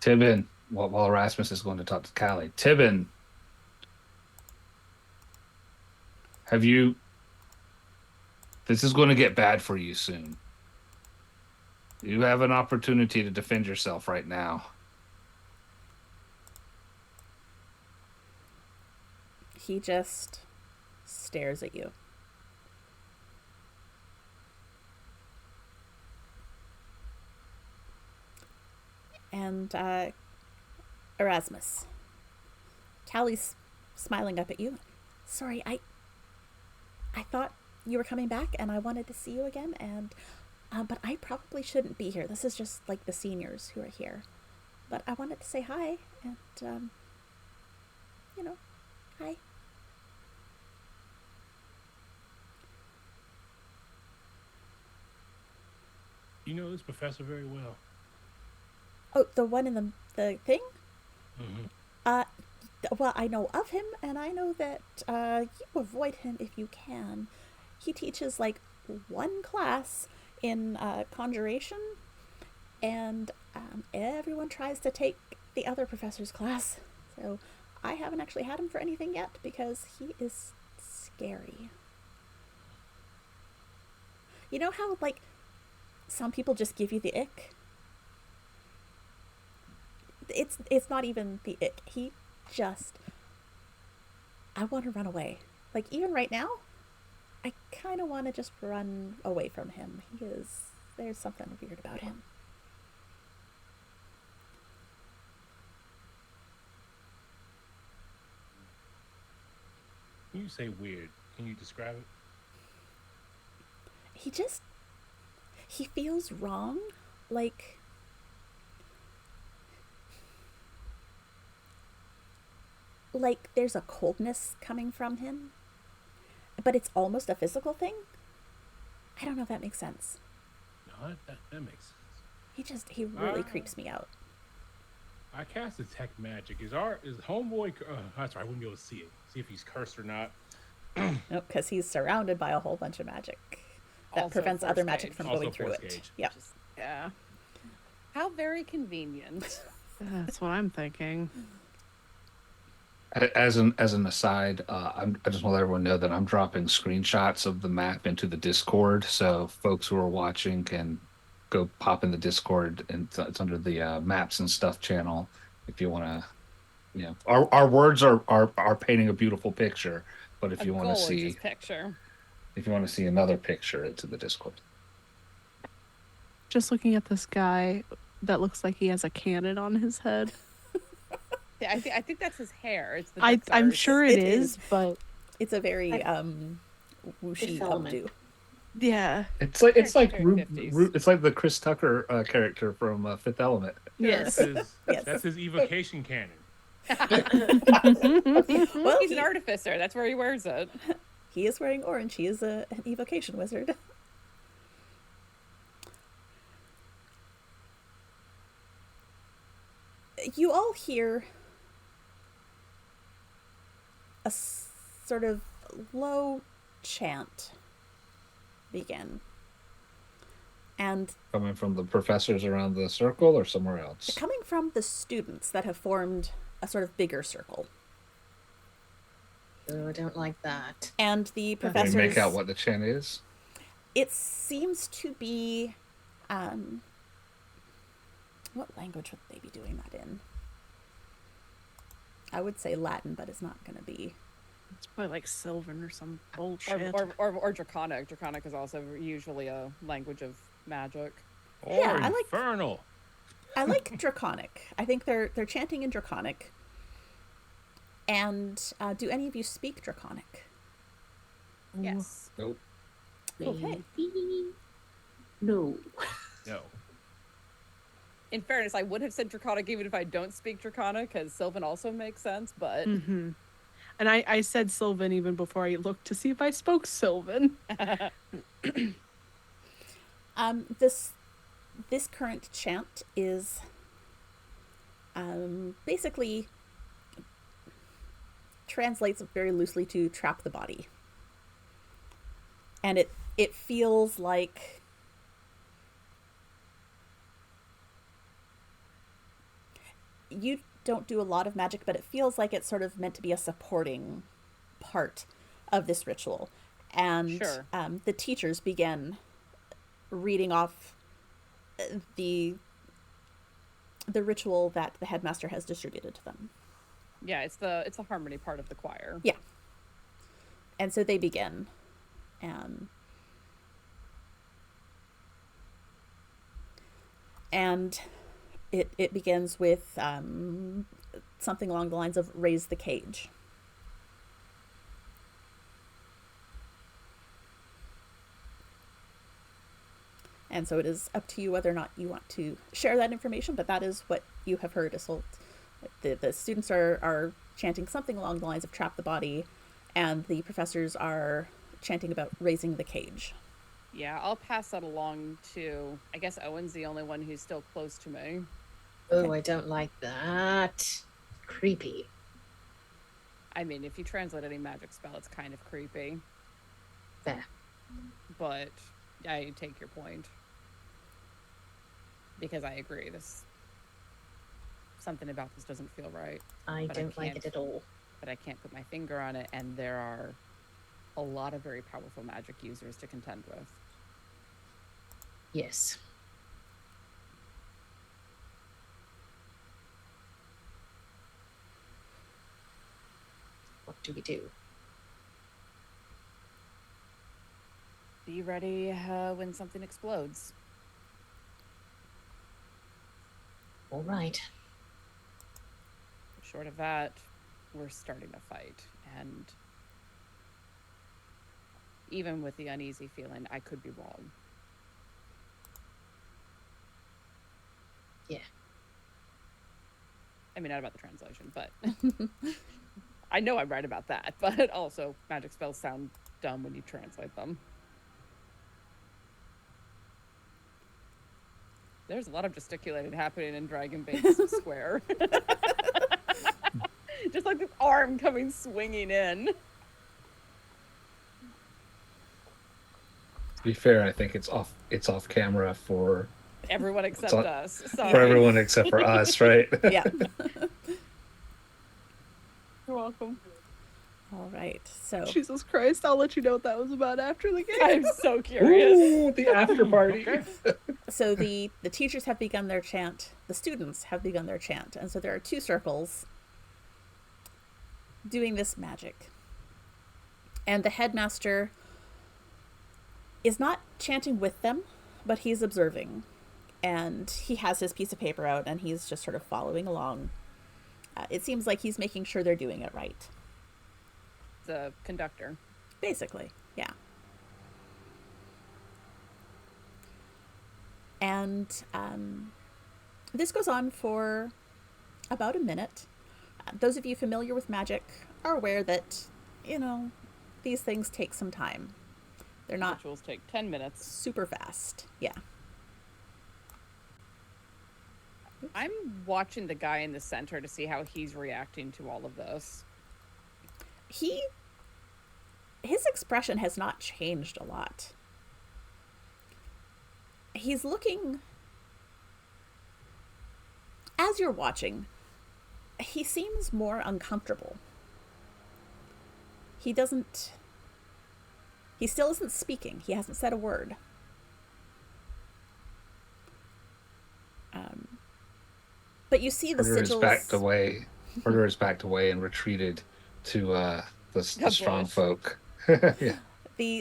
Tibbin, while Erasmus is going to talk to Callie. Tibbin, this is going to get bad for you soon. You have an opportunity to defend yourself right now. He just stares at you. And Erasmus. Callie's smiling up at you. Sorry, I thought you were coming back and I wanted to see you again, and but I probably shouldn't be here. This is just like the seniors who are here. But I wanted to say hi and hi. You know this professor very well. Oh, the one in the thing? Mm-hmm. Well, I know of him, and I know that you avoid him if you can. He teaches like one class in conjuration, and everyone tries to take the other professor's class. So I haven't actually had him for anything yet because he is scary. You know how, like, some people just give you the ick? It's not even the ick. He just... I want to run away. Like, even right now, I kind of want to just run away from him. There's something weird about him. When you say weird, can you describe it? He feels wrong. Like there's a coldness coming from him, but it's almost a physical thing. I don't know if that makes sense. No, that makes sense. He really creeps me out. I cast detect magic. Is homeboy? That's right. I wouldn't be able to see if he's cursed or not. No, because he's surrounded by a whole bunch of magic that Also prevents force other magic gauge. from Also going through force it. gauge. Yeah. Yeah. How very convenient. That's what I'm thinking. As an aside, I just want to let everyone know that I'm dropping screenshots of the map into the Discord, so folks who are watching can go pop in the Discord, and it's under the maps and stuff channel. If you want to, our words are painting a beautiful picture, but if you want to see picture. if you want to see another picture, it's in the Discord. Just looking at this guy that looks like he has a cannon on his head. Yeah, I think that's his hair. It's the I'm Dexter's. sure It it is, is. but It's a very whooshy Fifth Element. updo. yeah. It's like Very 50s. it's like the Chris Tucker character from Fifth Element. Yes. That's his evocation cannon. Well, He's an artificer. That's where he wears it. he is wearing orange. He is an evocation wizard. You all hear a sort of low chant begin. And Coming from the professors around the circle or somewhere else? coming from the students that have formed a sort of bigger circle. Oh, I don't like that. And the Can professors... you make out what the chant is? It seems to be... what language would they be doing that in? I would say Latin, but it's not going to be. It's probably like Sylvan or some bullshit. Or Draconic. Draconic is also usually a language of magic. Or Yeah, I like- infernal. I like Draconic. I think they're chanting in Draconic. And do any of you speak Draconic? Yes. Nope. Okay. Maybe. No. No. In fairness, I would have said Draconic even if I don't speak Draconic, because Sylvan also makes sense, but... Mm-hmm. And I said Sylvan even before I looked to see if I spoke Sylvan. This current chant is basically translates very loosely to trap the body. And it feels like you don't do a lot of magic, but it feels like it's sort of meant to be a supporting part of this ritual. And Sure. The teachers begin reading off the ritual that the headmaster has distributed to them. Yeah, it's the harmony part of the choir. Yeah. And so they begin. And it begins with something along the lines of raise the cage. And so it is up to you whether or not you want to share that information, but that is what you have heard. Assault. The students are chanting something along the lines of trap the body, and the professors are chanting about raising the cage. Yeah, I'll pass that along to... I guess Owen's the only one who's still close to me. Oh, I don't like that. Creepy. I mean, if you translate any magic spell, it's kind of creepy. Fair. But I take your point. Because I agree, something about this doesn't feel right. I But don't like it at all. But I can't put my finger on it, and there are a lot of very powerful magic users to contend with. Yes. What do we do? Be ready when something explodes. All right. Short of that, we're starting a fight, and even with the uneasy feeling, I could be wrong. Yeah. I mean, not about the translation, but I know I'm right about that. But also, magic spells sound dumb when you translate them. There's a lot of gesticulating happening in Dragonbait's square. Just like this arm coming swinging in. To be fair, I think it's off camera for Everyone except us. Sorry. For everyone except for us, right? Yeah. You're welcome. All right. So Jesus Christ, I'll let you know what that was about after the game. I'm so curious. Ooh, the after party. Okay. so the teachers have begun their chant. The students have begun their chant, and so there are 2 circles doing this magic. And the headmaster is not chanting with them, but he's observing. And he has his piece of paper out, and he's just sort of following along. It seems like he's making sure they're doing it right. The conductor. Basically, yeah. And this goes on for about a minute. Those of you familiar with magic are aware that, these things take some time. They're not Rituals take 10 minutes. super fast. Yeah. I'm watching the guy in the center to see how he's reacting to all of this. His expression has not changed a lot. He's looking, as you're watching, he seems more uncomfortable. He still isn't speaking. He hasn't said a word. But you see the sigils. Murderers backed away and retreated to the strong bush. folk. Yeah.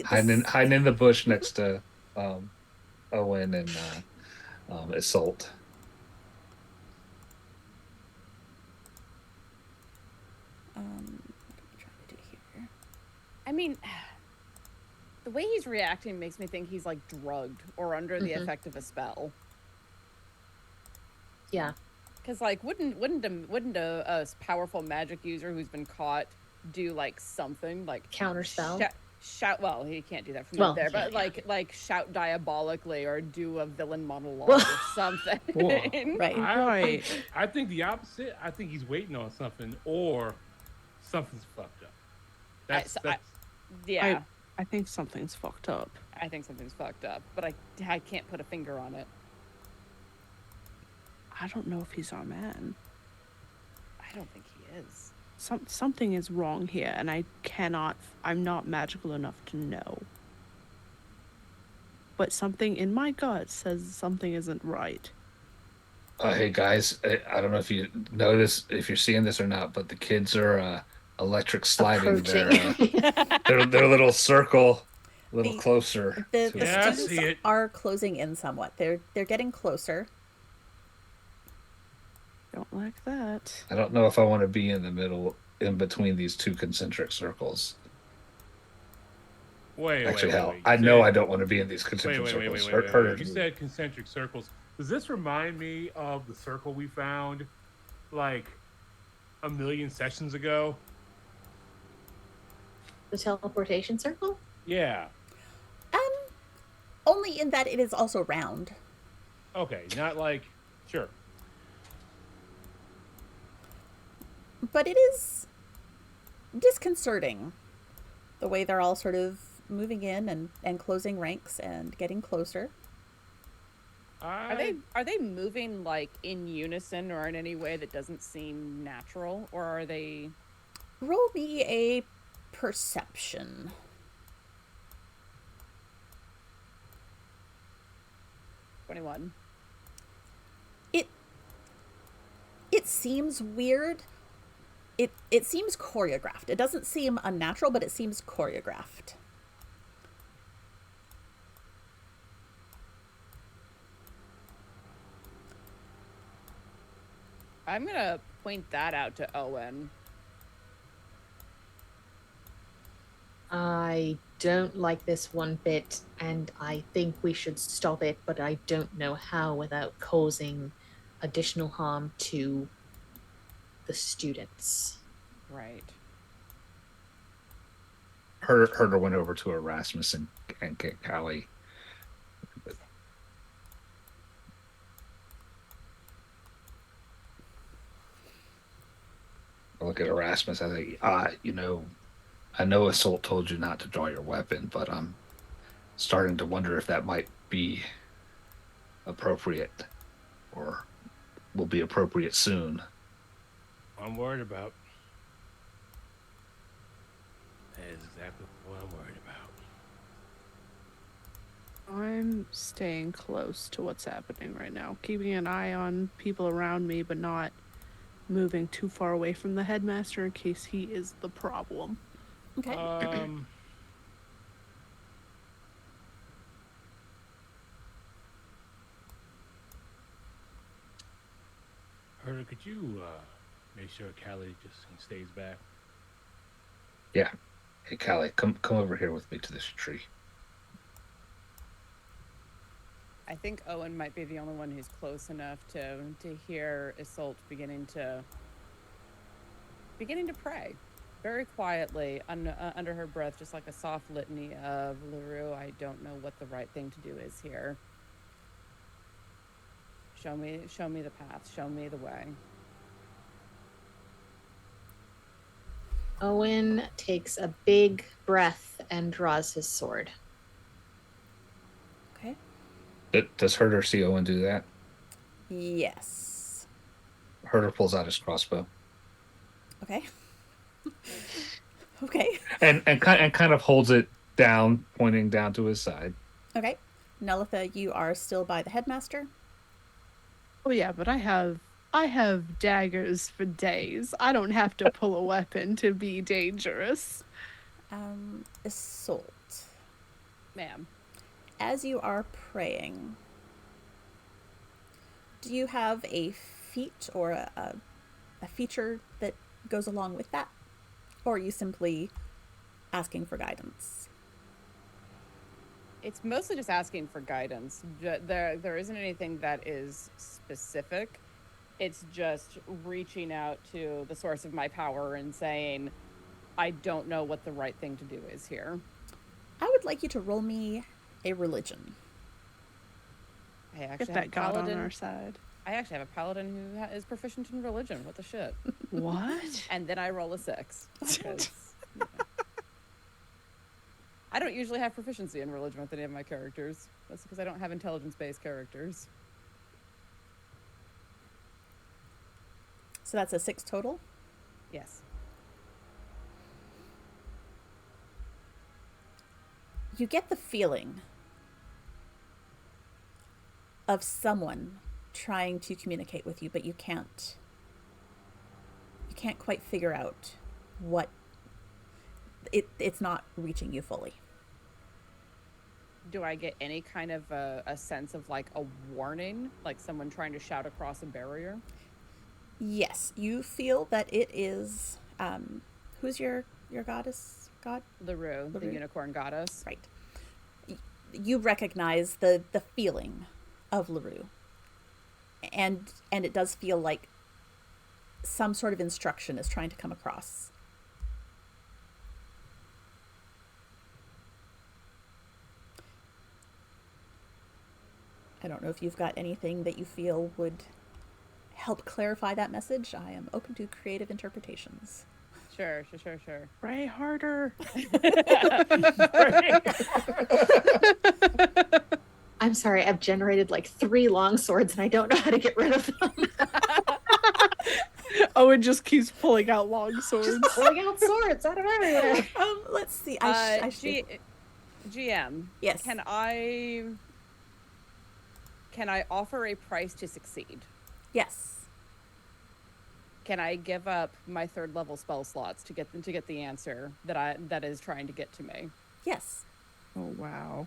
Hiding in the bush next to Owen and Isolde. What am I trying to do here? I mean, the way he's reacting makes me think he's like drugged or under the effect of a spell. Yeah. Because like, wouldn't a powerful magic user who's been caught do like something like Counterspell. Shout. Well, he can't do that from Well, there, but yeah. like shout diabolically or do a villain monologue Well- or something. Right. I think the opposite. I think he's waiting on something, or something's fucked up. That's Yeah, I think something's fucked up. I think something's fucked up, but I can't put a finger on it. I don't know if he's our man. I don't think he is. Something is wrong here, and I'm not magical enough to know. But something in my gut says something isn't right. Hey guys, I don't know if you notice, if you're seeing this or not, but the kids are electric sliding their little circle a little closer. The Yeah, I students see it. are closing in somewhat. They're getting closer. Don't like that. I don't know if I want to be in the middle, in between these 2 concentric circles. Wait. I know I don't want to be in these concentric Wait. circles. You said concentric circles. Does this remind me of the circle we found like a million sessions ago? The teleportation circle? Yeah. Only in that it is also round. Okay, not like sure. But it is disconcerting the way they're all sort of moving in and closing ranks and getting closer. Are they moving like in unison or in any way that doesn't seem natural, or are they? Roll me a perception. 21. It seems weird. It seems choreographed. It doesn't seem unnatural, but it seems choreographed. I'm gonna point that out to Owen. I don't like this one bit, and I think we should stop it, but I don't know how without causing additional harm to the students. Right. Herder went over to Erasmus and get Callie. I look at Erasmus. I think, I know Assault told you not to draw your weapon, but I'm starting to wonder if that might be appropriate, or will be appropriate soon. I'm worried about. That is exactly what I'm worried about. I'm staying close to what's happening right now, keeping an eye on people around me, but not moving too far away from the headmaster in case he is the problem. Okay. Herder, could you make sure Callie just stays back? Yeah. Hey, Callie, come over here with me to this tree. I think Owen might be the only one who's close enough to hear Isolde beginning to pray very quietly under her breath, just like a soft litany of LaRue. I don't know what the right thing to do is here. Show me the path. Show me the way. Owen takes a big breath and draws his sword. Okay. Does Herder see Owen do that? Yes. Herder pulls out his crossbow. Okay. Okay. And kind of holds it down, pointing down to his side. Okay. Nelitha, you are still by the headmaster. Oh yeah, but I have daggers for days. I don't have to pull a weapon to be dangerous. Assault. Ma'am. As you are praying, do you have a feat or a feature that goes along with that? Or are you simply asking for guidance? It's mostly just asking for guidance. There isn't anything that is specific. It's just reaching out to the source of my power and saying, I don't know what the right thing to do is here. I would like you to roll me a religion. I actually Get have that a god paladin. on our side. I actually have a paladin who is proficient in religion. What the shit? What? And then I roll a 6. Because, I don't usually have proficiency in religion with any of my characters. That's because I don't have intelligence-based characters. So that's a 6 total? Yes. You get the feeling of someone trying to communicate with you, but you can't quite figure out what it's not reaching you fully. Do I get any kind of a sense of like a warning, like someone trying to shout across a barrier? Yes, you feel that it is who's your goddess god? LaRue, the unicorn goddess. Right. You recognize the feeling of LaRue. And it does feel like some sort of instruction is trying to come across. I don't know if you've got anything that you feel would help clarify that message. I am open to creative interpretations. Sure. Pray harder. I'm sorry, I've generated like 3 long swords and I don't know how to get rid of them. Owen just keeps pulling out long swords. Pulling out swords out of everywhere. Let's see. GM. Yes. Can I offer a price to succeed? Yes. Can I give up my 3rd level spell slots to get the answer that is trying to get to me? Yes. Oh wow.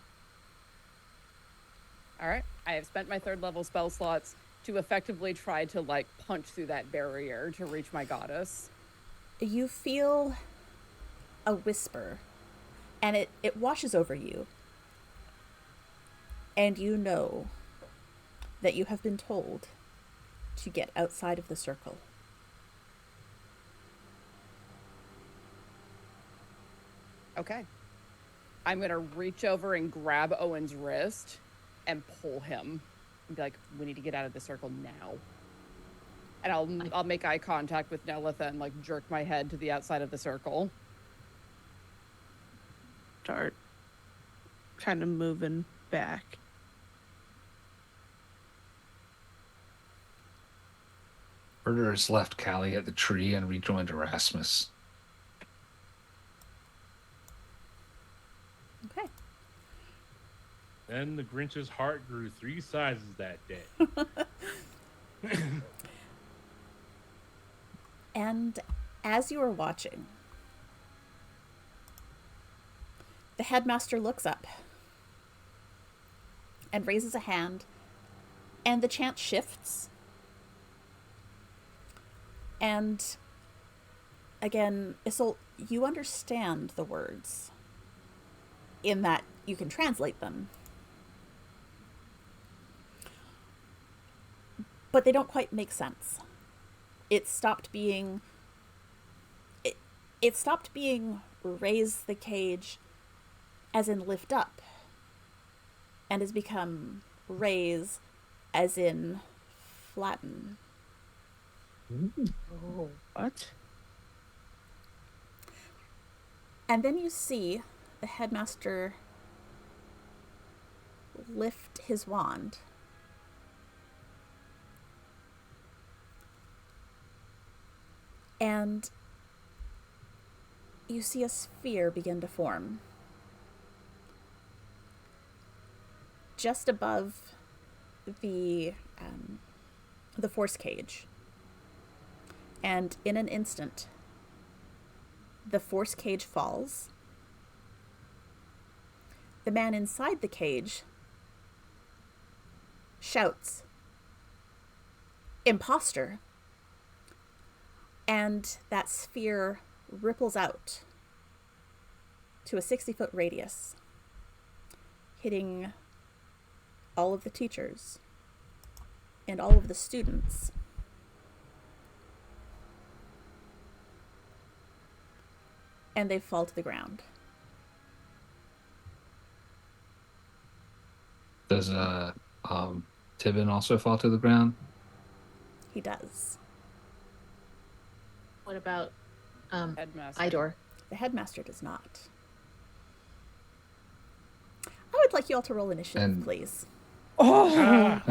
All right. I have spent my 3rd level spell slots to effectively try to like punch through that barrier to reach my goddess. You feel a whisper, and it washes over you. And you know that you have been told to get outside of the circle. Okay. I'm going to reach over and grab Owen's wrist and pull him and be like, we need to get out of the circle now. And I'll make eye contact with Nelitha and like jerk my head to the outside of the circle. Start kind of moving back. Herder has left Callie at the tree and rejoined Erasmus. Okay. Then the Grinch's heart grew 3 sizes that day. And as you are watching, the headmaster looks up and raises a hand, and the chant shifts. And again, Isolde, you understand the words in that you can translate them. But they don't quite make sense. It stopped being raise the cage as in lift up, and has become raise as in flatten. Oh, what? And then you see the headmaster lift his wand. And you see a sphere begin to form just above the force cage. And in an instant, the force cage falls. The man inside the cage shouts, "Imposter!" And that sphere ripples out to a 60-foot radius, hitting all of the teachers and all of the students. And they fall to the ground. Does Tibin also fall to the ground? He does. What about Headmaster. Idor? The headmaster does not. I would like you all to roll initiative, please. Oh,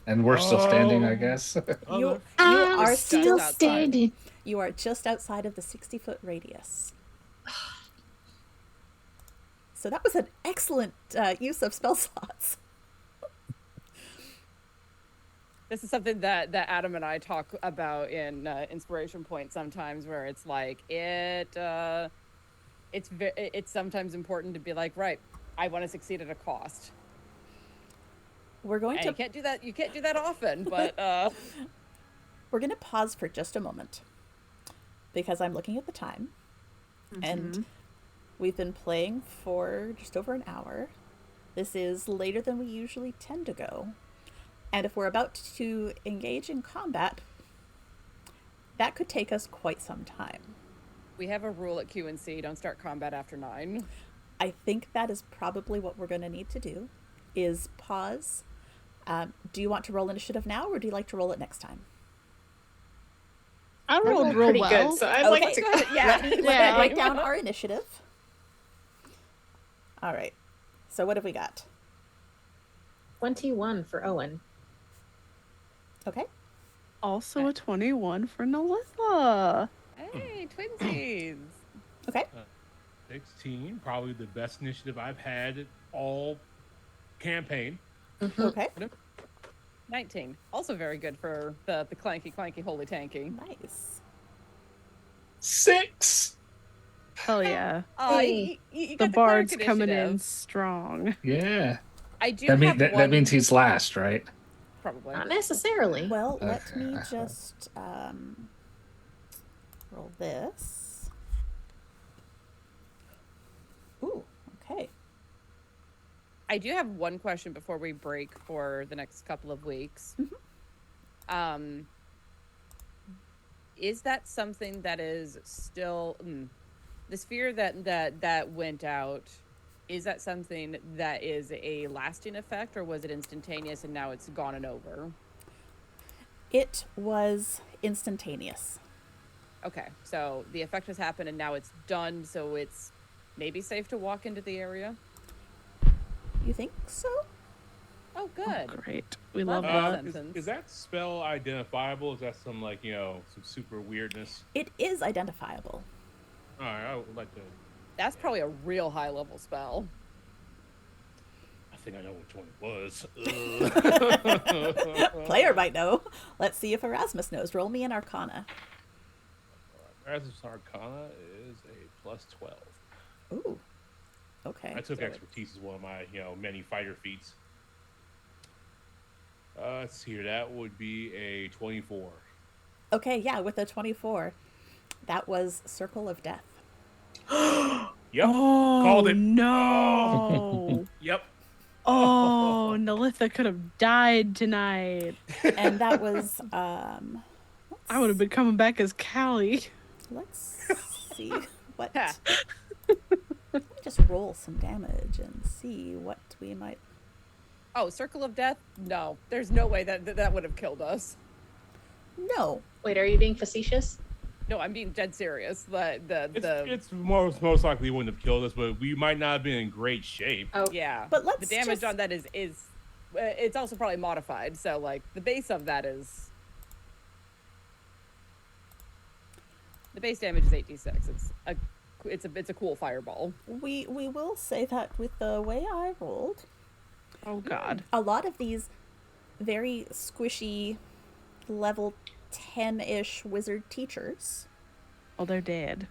And we're still standing, I guess. You I'm are still outside. standing. You are just outside of the 60-foot radius. So that was an excellent use of spell slots. This is something that Adam and I talk about in Inspiration Point sometimes, where it's like it's sometimes important to be like, right, I want to succeed at a cost. We're going And to you can't do that. You can't do that often, but we're going to pause for just a moment because I'm looking at the time, and we've been playing for just over an hour. This is later than we usually tend to go. And if we're about to engage in combat, that could take us quite some time. we have a rule at Q&C: don't start combat after 9. I think that is probably what we're going to need to do, is pause. Do you want to roll initiative now, or do you like to roll it next time? I rolled rolled real pretty well. good, so I'd Okay. like to. Yeah. Let me Yeah. write down our initiative. All right. So what have we got? 21 for Owen. Okay. Also a 21 for Nalissa. Hey, twinsies. Okay. 16, probably the best initiative I've had all campaign. Mm-hmm. Okay. 19. Also very good for the clanky, holy tanky. Nice. 6. Hell yeah. Hey. You The got bard's cleric coming in initiative. strong. Yeah. I do That, have one. that means he's last, right? Probably. Not necessarily. Well, let Okay. me just roll this. Ooh, okay. I do have one question before we break for the next couple of weeks. Is that something that is still the sphere that went out? Is that something that is a lasting effect, or was it instantaneous and now it's gone and over? It was instantaneous. Okay, so the effect has happened and now it's done, so it's maybe safe to walk into the area. You think so? Oh, good. Great. We Love love that. that. Sentence. Is that spell identifiable? Is that some some super weirdness? It is identifiable. All right, I would like to. That's probably a real high level spell. I think I know which one it was. Player might know. Let's see if Erasmus knows. Roll me an Arcana. Erasmus Arcana is a +12. Ooh. Okay. I took So expertise as one of my many fighter feats. Let's see here. That would be a 24. Okay, yeah, with a 24. That was Circle of Death. Yep. Oh, Called it. no. Yep. Oh, Nalitha could have died tonight. And that was I would have been coming back as Callie. let's see what Ha. let me just roll some damage and see what we might. Oh, Circle of Death? No, there's no way that would have killed us. No. Wait, are you being facetious? No, I'm being dead serious. It's most likely wouldn't have killed us, but we might not have been in great shape. Oh, yeah. But let's the damage just- on that is it's also probably modified. So like the base of that is the base damage is 8d6. It's a cool fireball. We will say that with the way I rolled, Oh, God. a lot of these very squishy level 10-ish wizard teachers Oh, they're dead.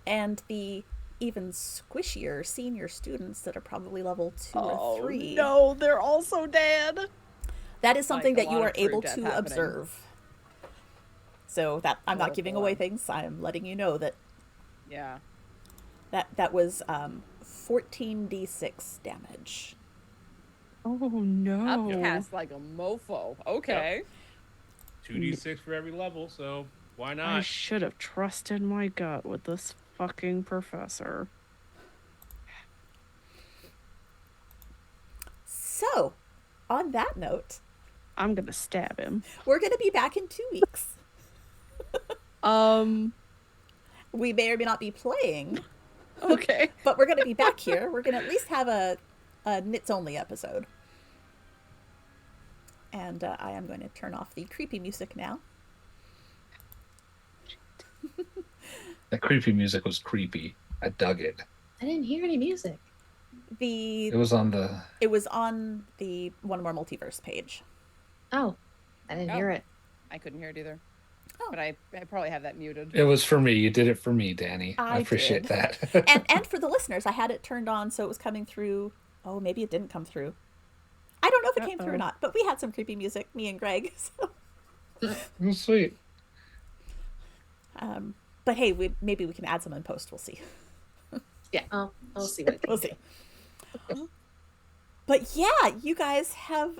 and the even squishier senior students that are probably level 2 Oh, or 3. no, they're also dead. That is something Like a that you lot are of true able death to happening. observe. So that I'm not Oh, giving boy. away things. I'm letting you know that Yeah. that was 14d6 damage. Oh, no. Upcast like a mofo. Okay. 2d6 for every level, so why I not? should have trusted my gut with this fucking professor. So, on that note, I'm gonna stab him. we're going to be back in 2 weeks. We may or may not be playing, Okay. but we're going to be back here. We're going to at least have a knits only episode. And I am going to turn off the creepy music now. That creepy music was creepy. I dug it. I didn't hear any music. It was on the. It was on the One More Multiverse page. Oh, I didn't hear it. I couldn't hear it either. Oh. But I probably have that muted. It was for me. You did it for me, Danny. I I appreciate did. that. And for the listeners, I had it turned on so it was coming through. Oh, maybe it didn't come through. I don't know if it came through or Uh-oh. not, but we had some creepy music, me and Greg. So, Oh, sweet. but hey, maybe we can add some in post. We'll see. Yeah, I'll see what. We'll see. But yeah, you guys have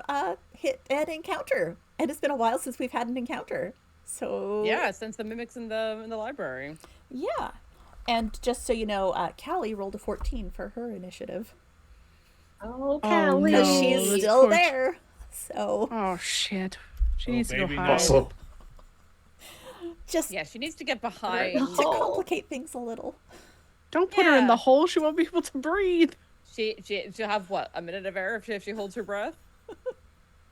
hit an encounter, and it's been a while since we've had an encounter. So Yeah, since the mimics in the library. yeah. And just so you know, Callie rolled a 14 for her initiative Oh, Oh, Callie. because No, she's that's still poor- there. So Oh, shit. She needs to go baby, hide. no. Also, Just Yeah, she needs to get her behind. in the to hole. complicate things a little. Don't put her in Yeah. the hole. She won't be able to breathe. She'll have what, a minute of air if she holds her breath.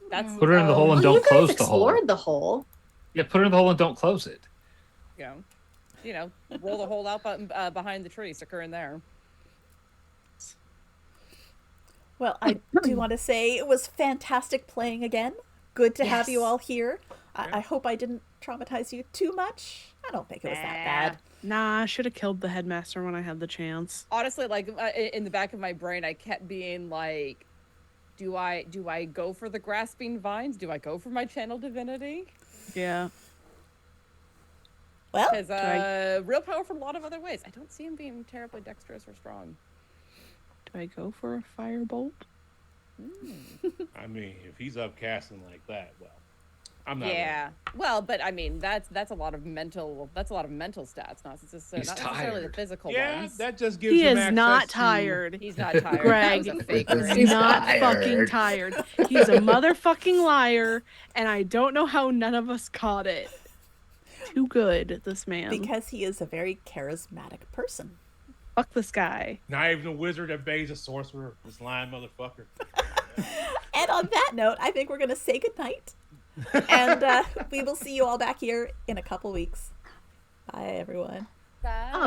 That's Put her in the hole and Well, don't you guys close the hole. explored the hole. Yeah, put her in the hole and don't close it. Roll the hole out behind the tree, stick her in there. Well, I do want to say it was fantastic playing again. Good to have you Yes. all here. I hope I didn't traumatize you too much. I don't think it was that bad. Nah, I should have killed the headmaster when I had the chance. Honestly, like in the back of my brain, I kept being like, do I go for the grasping vines? Do I go for my channel divinity? Yeah. Well, Because real powerful in a lot of other ways. I don't see him being terribly dexterous or strong. Do I go for a firebolt? I mean, if he's upcasting like that, well, I'm not. Yeah. Well, but I mean, that's a lot of mental. That's a lot of mental stats, not necessarily the tired. physical Yeah, ones. that just gives He him is access not to- tired. He's not tired. Greg That was a fake is ring. He's not tired. fucking tired. He's a motherfucking liar, and I don't know how none of us caught it. Too good, this man. because he is a very charismatic person. Fuck this guy. Not even a wizard that begs a sorcerer. This lying motherfucker. And on that note, I think we're going to say goodnight. And we will see you all back here in a couple weeks. Bye, everyone. Bye. Bye.